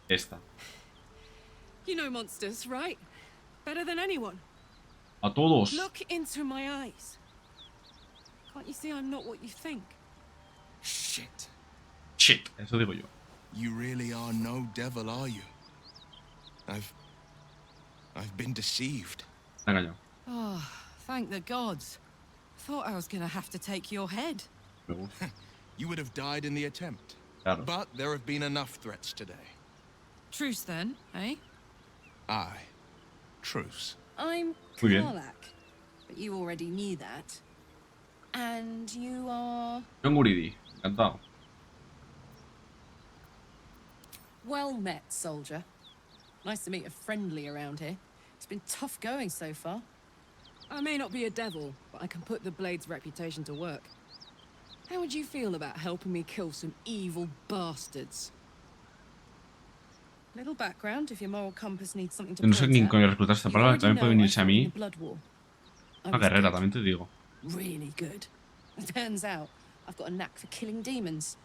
Esta. You know monsters, right? Better than anyone. A todos. Look into my eyes. Can't you see I'm not what you think? Shit. Shit. Eso digo yo. You really are no devil, are you? I've been deceived. Me ha engañado. Oh, thank the gods. Thought I was gonna have to take your head. Me gusta. You would have died in the attempt. Claro. But there have been enough threats today. Truce then, eh? Aye. Truce. I'm Muy bien. Karlach, but you already knew that. And you are... John Guridi. Encantado. Well met, soldier. Nice to meet a friendly around here. It's been tough going so far. I may not be a devil, but I can put the Blade's reputation to work. How would you feel about helping me kill some evil bastards? Little background if your moral compass needs something to No sé point quién at. coño reclutar esta You palabra. already También puede know I venirse a fought in mí. the Blood War. I Una was guerrera, good. también te digo. Really good. Turns out I've got a knack for killing demons.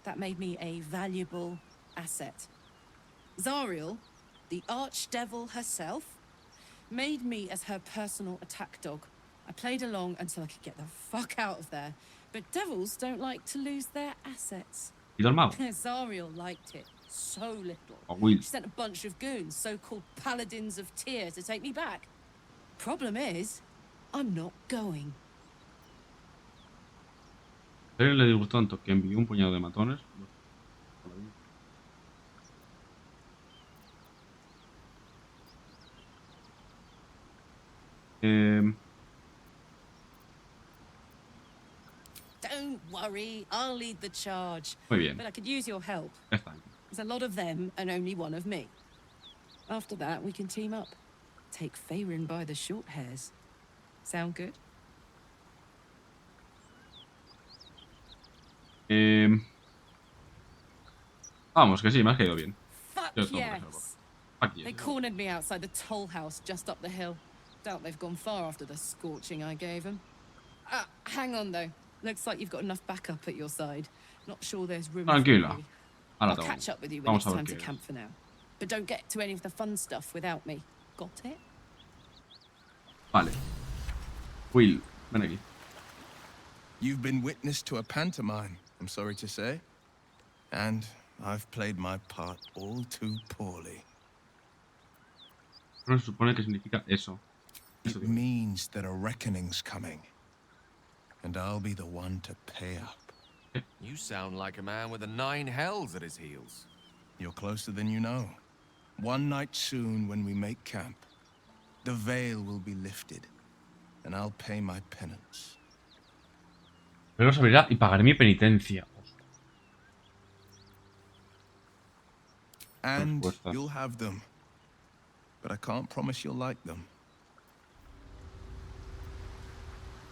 That made me a valuable asset. Zariel, the archdevil herself, made me as her personal attack dog. I played along until I could get the fuck out of there. But devils don't like to lose their assets. ¿Y del mago? Zariel liked it so little. A Will. She sent a bunch of goons, so-called paladins of Tyr, to take me back. Problem is, I'm not going. A él le disgustó tanto que envió un puñado de matones. Don't worry, I'll lead the charge. Muy bien. But I could use your help. Ya está. There's a lot of them and only one of me. After that, we can team up. Take Faerun by the short hairs. Sound good? Vamos, que sí, me has caído bien. Fuck Yo tomo yes. eso. Fuck yes. They cornered me outside the toll house just up the hill. Doubt they've gone far after the scorching I gave them. Hang on though. Looks like you've got enough backup at your side. Not sure there's room Tranquila. for you. Ahora I'll te catch up with you when Vamos it's a ver time to qué camp for now. But don't get to any of the fun stuff without me. Got it? Vale. Will, ven aquí. You've been witness to a pantomime, I'm sorry to say. And I've played my part all too poorly. No se supone que significa eso. It means that a reckoning's coming. And I'll be the one to pay up. You sound like a man with the 9 hells at his heels. You're closer than you know. One night soon when we make camp, the veil will be lifted, and I'll pay my penance. Pero se abrirá y pagaré mi penitencia. And you'll have them. But I can't promise you'll like them.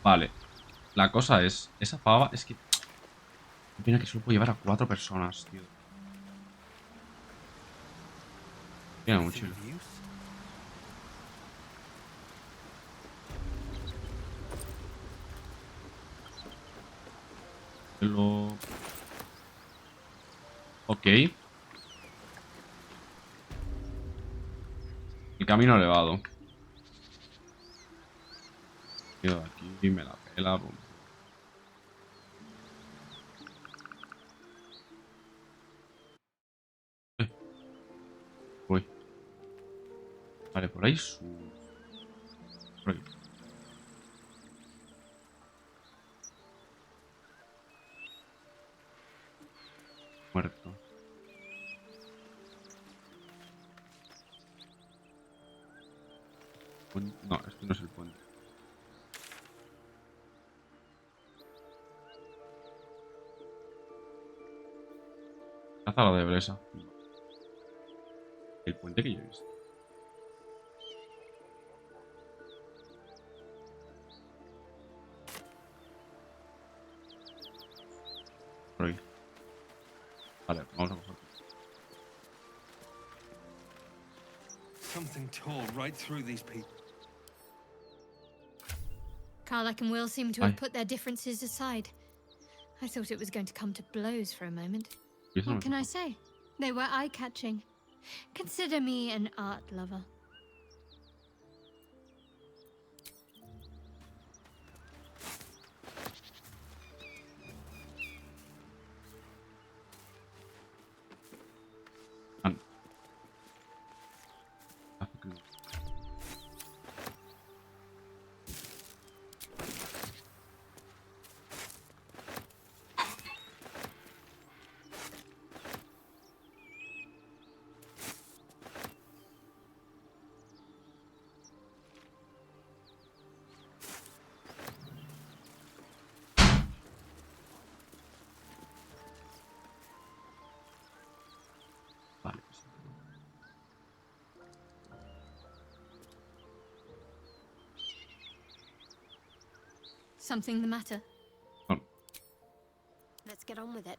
Vale. La cosa es, esa pava es que... Qué pena que solo puedo llevar a 4 personas, tío. Mira, muy chulo. Ok. El camino elevado. Tío, aquí me la pela. Boom. Uy. Vale, por ahí por ahí. Muerto. No, este no es el puente. Caza la de Bresa. El puente que yo he visto. Por ahí. Vale, vamos a coger. Something tore right through these people. Karlach and Will seem to have put their differences aside. I thought it was going to come to blows for a moment. What can I say? They were eye-catching. Consider me an art lover. Vale. Something the matter? No. Let's get on with it.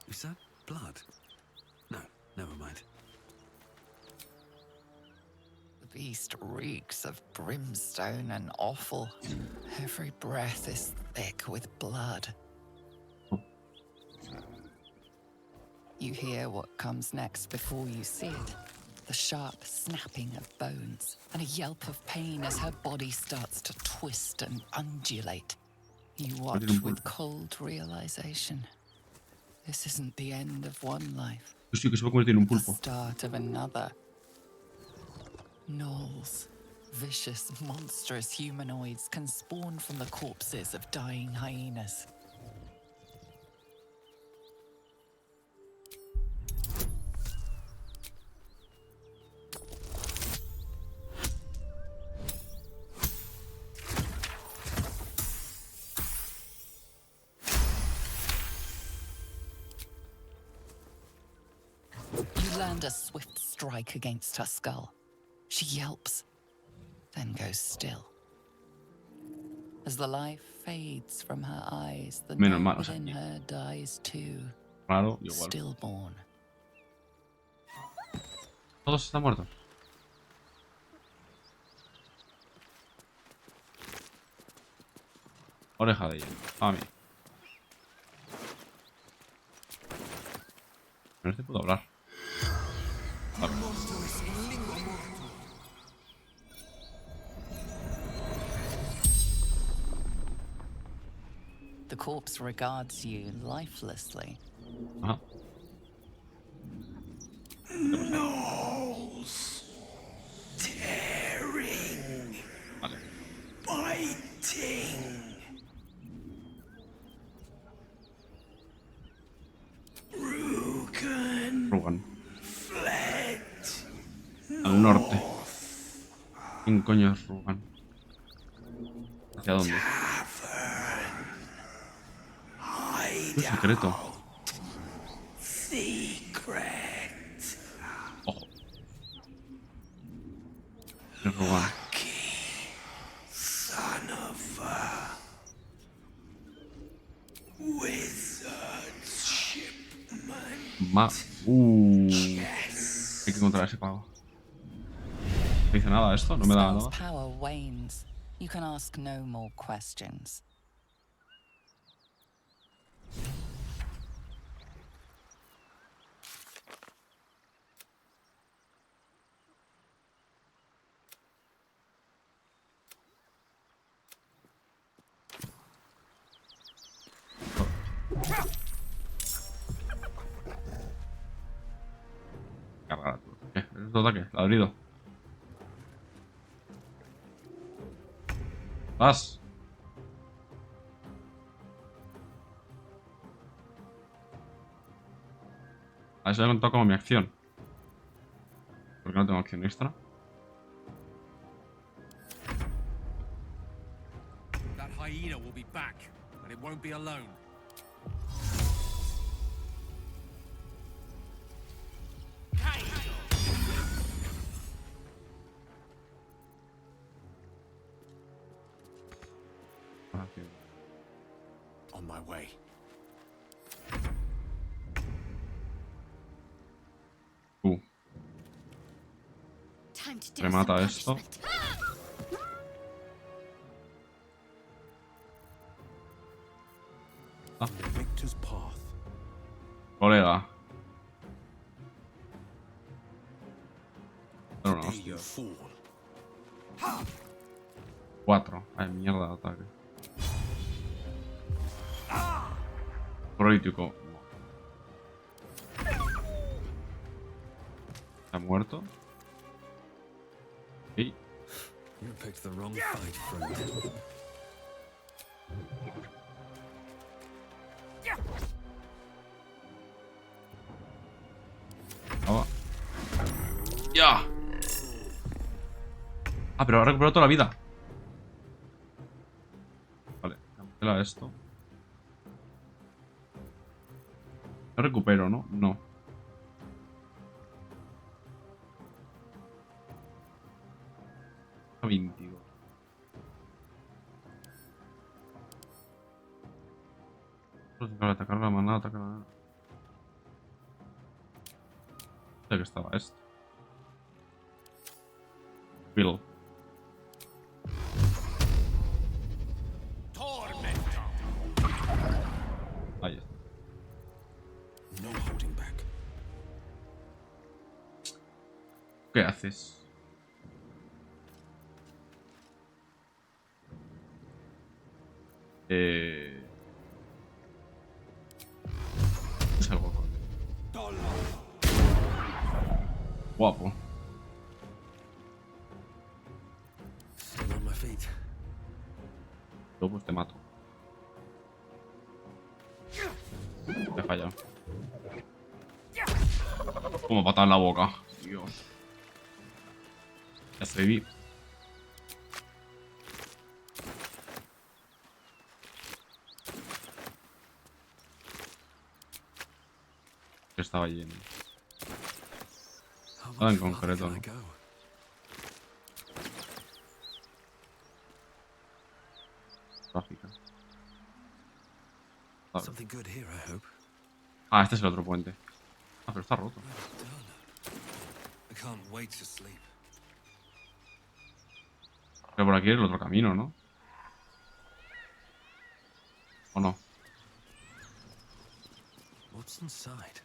Is that blood? No, never mind. The beast reeks of brimstone and offal. Every breath is thick with blood. You hear what comes next before you see it. The sharp snapping of bones and a yelp of pain as her body starts to twist and undulate. You watch with cold realization. This isn't the end of one life. Sí, que se va a convertir en un The pulpo. start of another. Gnolls, vicious, monstrous humanoids can spawn from the corpses of dying hyenas. You land a swift strike against her skull. She yelps, then goes still. As the life fades from her eyes, the night within her dies too, Claro, igual. stillborn. Todos están muertos. Oreja de ella. A mí. Con este puedo hablar. Vale. The corpse regards you lifelessly. Ajá. Gnolls. Tearing. Vale. Biting. Rugan. Al norte. ¿Quién coño es Rugan? ¿Hacia dónde? Es un secreto. Secret. Ojo. Es Rugal. Son of a wizard's shipment. Hay que encontrar ese pavo. No dice nada esto, no me da nada. Power wanes. You can ask no more questions. Cargada. ¿Qué? ¿Es otro ataque? Ladrido. ¡Vas! A eso le he contado como mi acción. Porque no tengo acción extra. That hyena will be back, and it won't be alone. On my way. Remata esto. Ah. Colega. Pero no, hostia. 4. Ay, mierda de ataque. Político. ¿Está muerto? Sí. You picked the wrong fight, friend. Oh. ¡Ya! Ah, pero ha recuperado toda la vida. Vale, cancela esto. No recupero, ¿no? No. A 22. Atacar la manada, atacar la manada. Ya que estaba esto. Bill. Ahí está. No holding back. ¿Qué haces? Es algo guapo. Still on my feet. Yo pues te mato. Te he fallado. Como patada en la boca. Dios. Ya estoy vivo. Que estaba lleno. Nada en concreto, ¿no? Trágica. Something good here, I hope. Ah, este es el otro puente. Ah, pero está roto. I can't wait to sleep. Pero por aquí es el otro camino, ¿no? ¿O no? What's inside?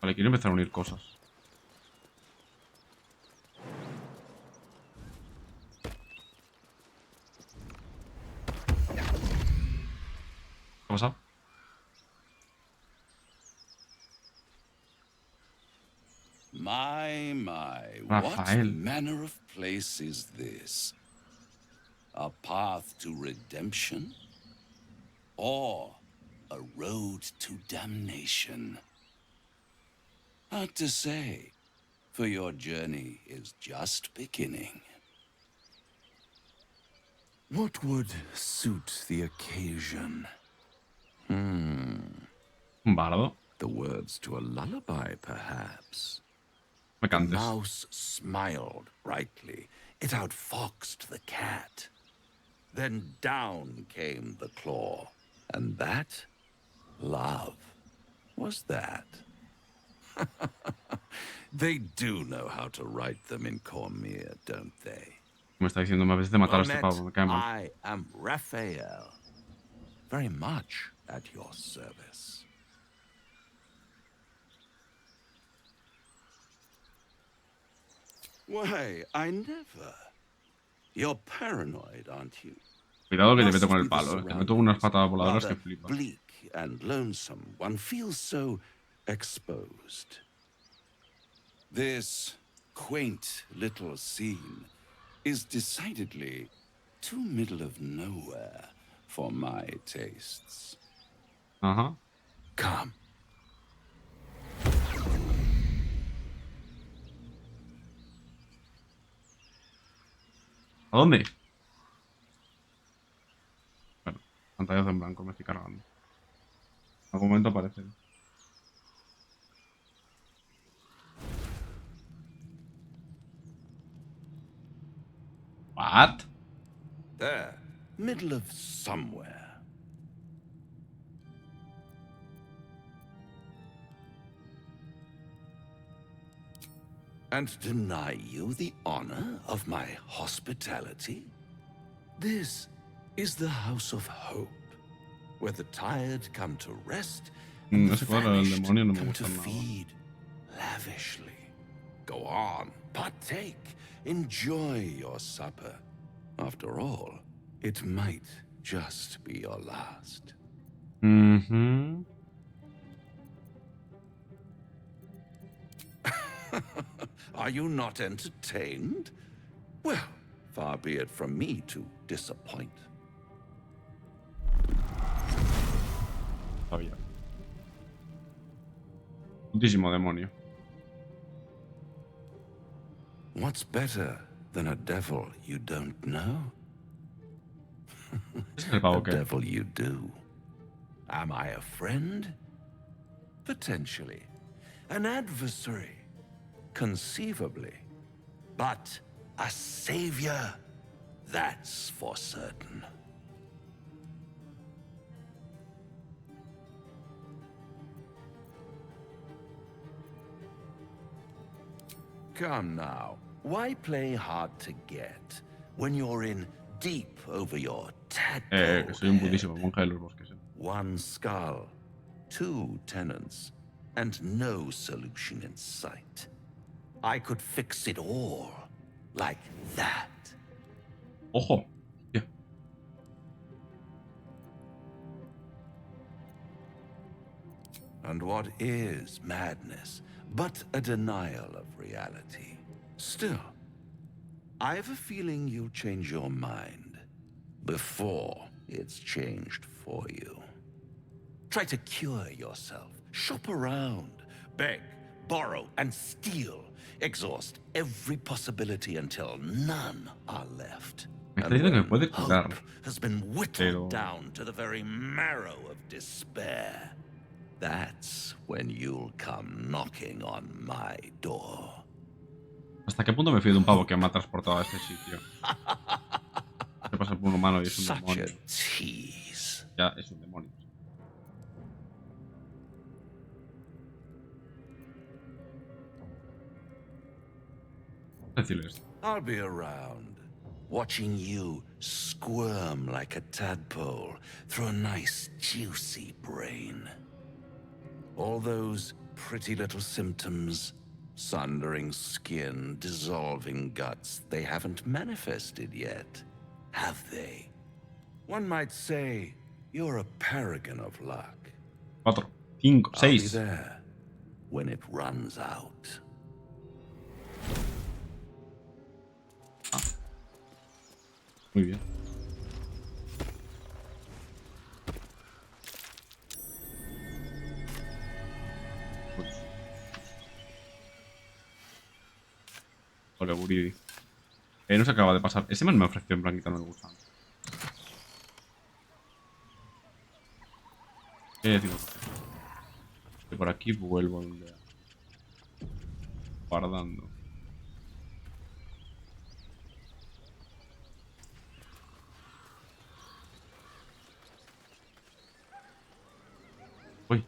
Vale, quiero empezar a unir cosas. ¿Qué ha pasado? My, Rafael. what manner of place is this? A path to redemption? Or a road to damnation? Hard to say, for your journey is just beginning. What would suit the occasion? Un bardo. The words to a lullaby, perhaps. Me The cantes. mouse smiled brightly. It outfoxed the cat. Then down came the claw. And that? Love. Was that? They do know how to write them in Cormier, don't they? Me está diciendo me apetece matar a este pavo, me cae mal. I am Raphael. Very much at your service. Why, I never. You're paranoid, aren't you? Cuidado que te meto con el palo, te meto unas patadas voladoras que flipas. Bleak and lonesome. One feels so exposed. This quaint little scene is decidedly too middle of nowhere for my tastes. Ajá. Come. ¿A dónde? Bueno, pantallazo en blanco, me estoy cargando. En algún momento aparece. What? There, middle of somewhere. And deny you the honor of my hospitality? This is the house of hope, where the tired come to rest and the famished come to feed lavishly. Go on, partake, enjoy your supper. After all, it might just be your last. Mm-hmm. Are you not entertained? Well, far be it from me to disappoint. Sabía. Putísimo demonio. What's better than a devil you don't know? A devil you do. Am I a friend? Potentially. An adversary? Conceivably. But a savior? That's for certain. Come now. Why play hard to get when you're in deep over your tadpole soy un putísimo monje de los bosques. One skull, 2 tenants, and no solution in sight. I could fix it all like that. Ojo. Yeah. And what is madness but a denial of reality? Still, I have a feeling you'll change your mind before it's changed for you. Try to cure yourself. Shop around. Beg, borrow, and steal. Exhaust every possibility until none are left. Me está diciendo que puede curar. Hope has been whittled down to the very marrow of despair. That's when you'll come knocking on my door. ¿Hasta qué punto me fío de un pavo que me ha transportado a este sitio? Se pasa por un humano y es un demonio. Ya, es un demonio. Decirles. I'll be around, watching you squirm like a tadpole through a nice, juicy brain. All those pretty little symptoms, sundering skin, dissolving guts, they haven't manifested yet, have they? One might say you're a paragon of luck. 4, 5, I'll be 6. there when it runs out. Muy bien. Hola, Guridi. No se acaba de pasar. Ese man me ofreció en plan quitarme el gusano. Que por aquí vuelvo a donde... Guardando. Uy.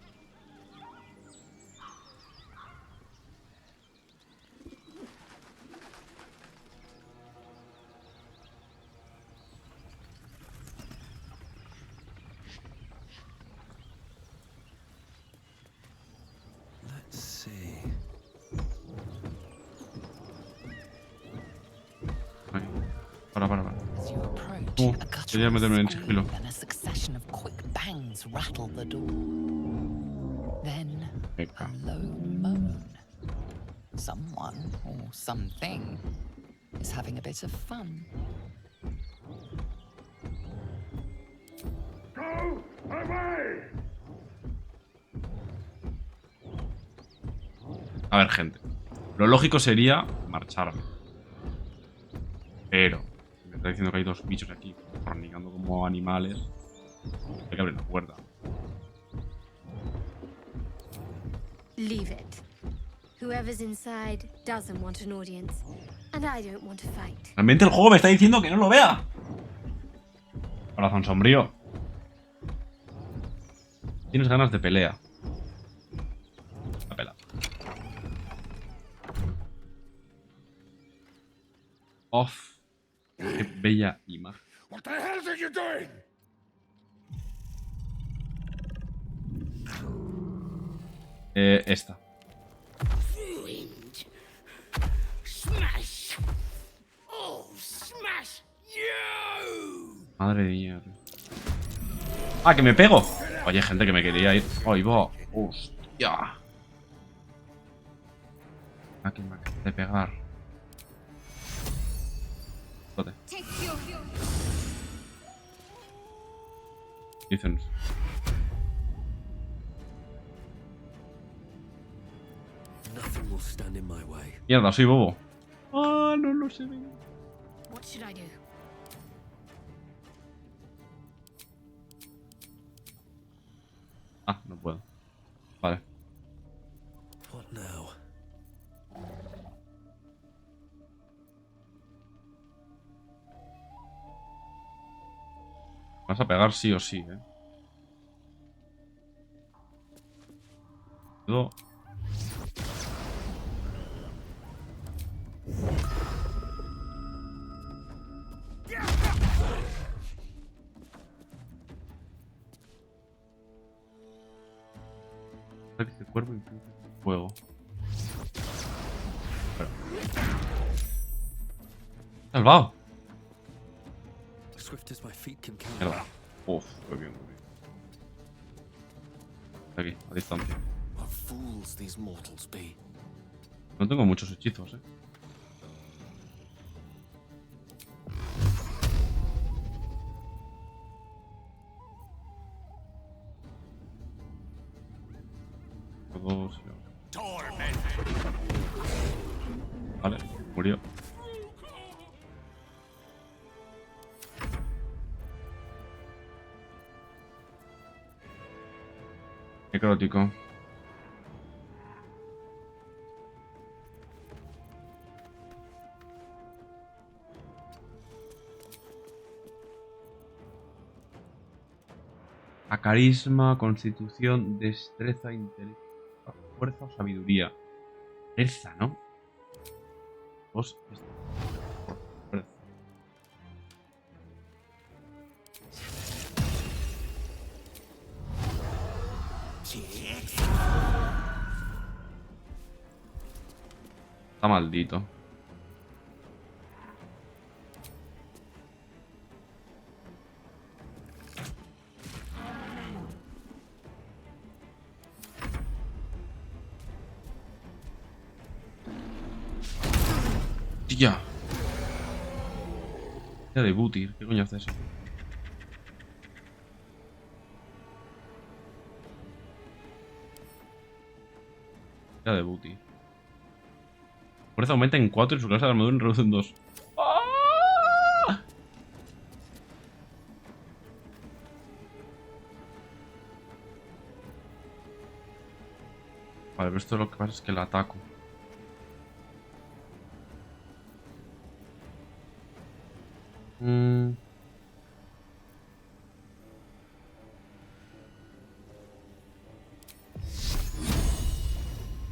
Let's see. Ahí. Para. As you approach, a Quería guttural meterme en scream sigilo. and a succession of quick bangs rattle the door. Then a low moan. Someone or something is having a bit of fun. Go away! A ver, gente. Lo lógico sería marcharme. Pero, si me está diciendo que hay dos bichos aquí fornicando como animales, hay que abrir la puerta. Leave it. Whoever's inside doesn't want an audience, and I don't want to fight. Realmente el juego me está diciendo que no lo vea. Corazón sombrío. Tienes ganas de pelea. La pela. Off. Qué bella imagen. What the hell are you doing? Esta. Ruined. Smash. Oh, smash you. Madre mía. ¡Ah, que me pego! Oye, gente, que me quería ir. ¡Ay, va! ¡Hostia! ¿A quién me acaba de pegar? Joder. Dicen. Nothing will stand in my way. Mierda, soy bobo. Ah, no lo sé. What should I do? Ah, no puedo. Vale. What now? Vas a pegar sí o sí, ¿eh? Puedo... Este cuerpo incluye fuego. Espera. ¡Salvado! Swift as my feet can carry. Mierda. Uf, muy bien, muy bien. Aquí, a distancia. What fools these mortals be. No tengo muchos hechizos, Dos. Vale, murió. Necrótico. A carisma, constitución, destreza, inteligencia, fuerza o sabiduría. Fuerza, ¿no? Dos. Fuerza. Está maldito. Tía. Tía de booty. ¿Qué coño hace eso? Tía de booty. Fuerza aumenta en 4 y su clase de armadura reduce en 2. ¡Ah! Vale, pero esto lo que pasa es que la ataco.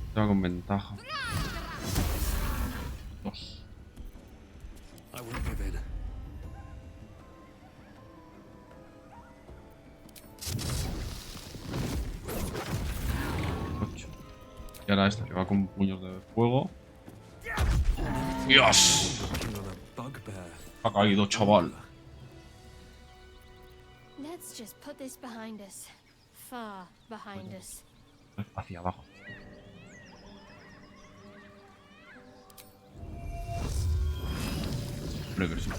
Estaba con ventaja. 2. I won't give in. Y ahora esta que va con puños de fuego. ¡Dios! Ha caído, chaval. Let's just put this behind us. Far behind us. Hacia abajo. Creo que sí.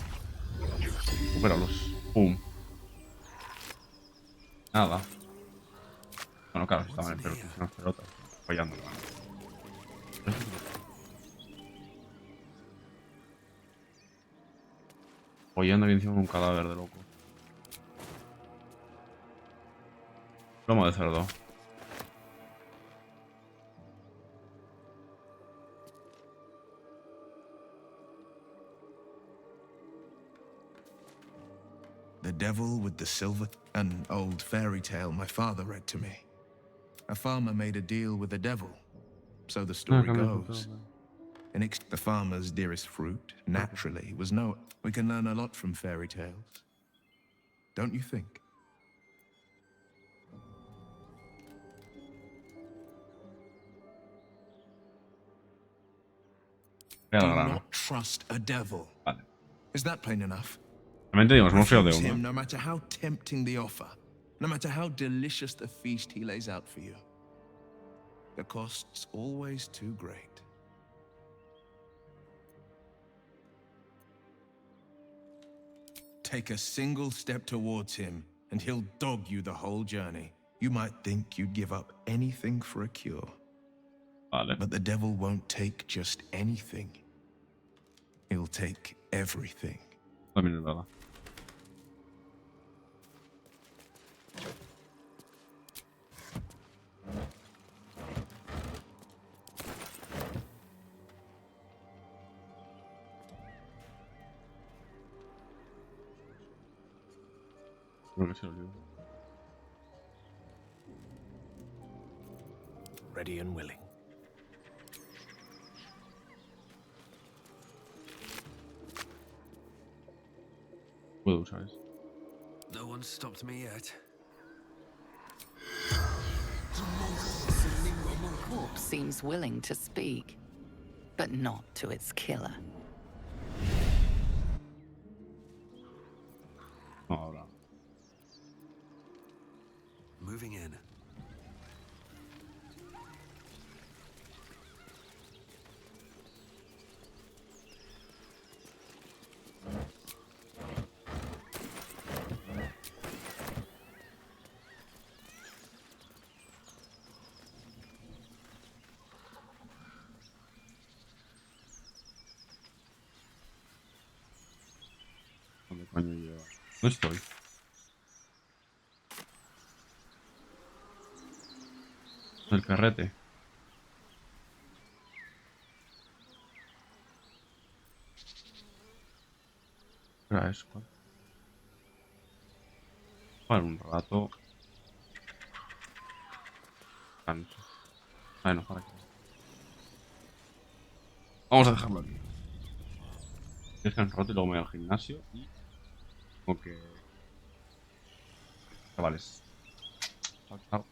Supéralos. Pum. Nada. Bueno, claro, estaban en pelotas, no en pelotas. Fallando. Follando aquí encima de un cadáver de loco. Lomo de cerdo. The Devil with the Silver, an old fairy tale my father read to me. A farmer made a deal with the devil, so the story goes. The farmer's dearest fruit, naturally, was no... We can learn a lot from fairy tales. Don't you think? Do not trust a devil. Vale. Is that plain enough? Digamos, hemos feo de Refuse uno. him no matter how tempting the offer, no matter how delicious the feast he lays out for you. The cost's always too great. Take a single step towards him, and he'll dog you the whole journey. You might think you'd give up anything for a cure. Vale. But the devil won't take just anything. He'll take everything. También es verdad. Creo que se lo olvidó. Ready and willing. Puedo usar eso. No one's stopped me yet. The corpse seems willing to speak, but not to its killer. No, ahora. Moving in. ¿Dónde coño lleva? No estoy. El carrete. ¿Qué era eso? Para un rato. Canso. Bueno, para qué. Vamos a dejarlo aquí. Es que un rato y luego me voy al gimnasio y... Como que... Chavales. Chao, chao.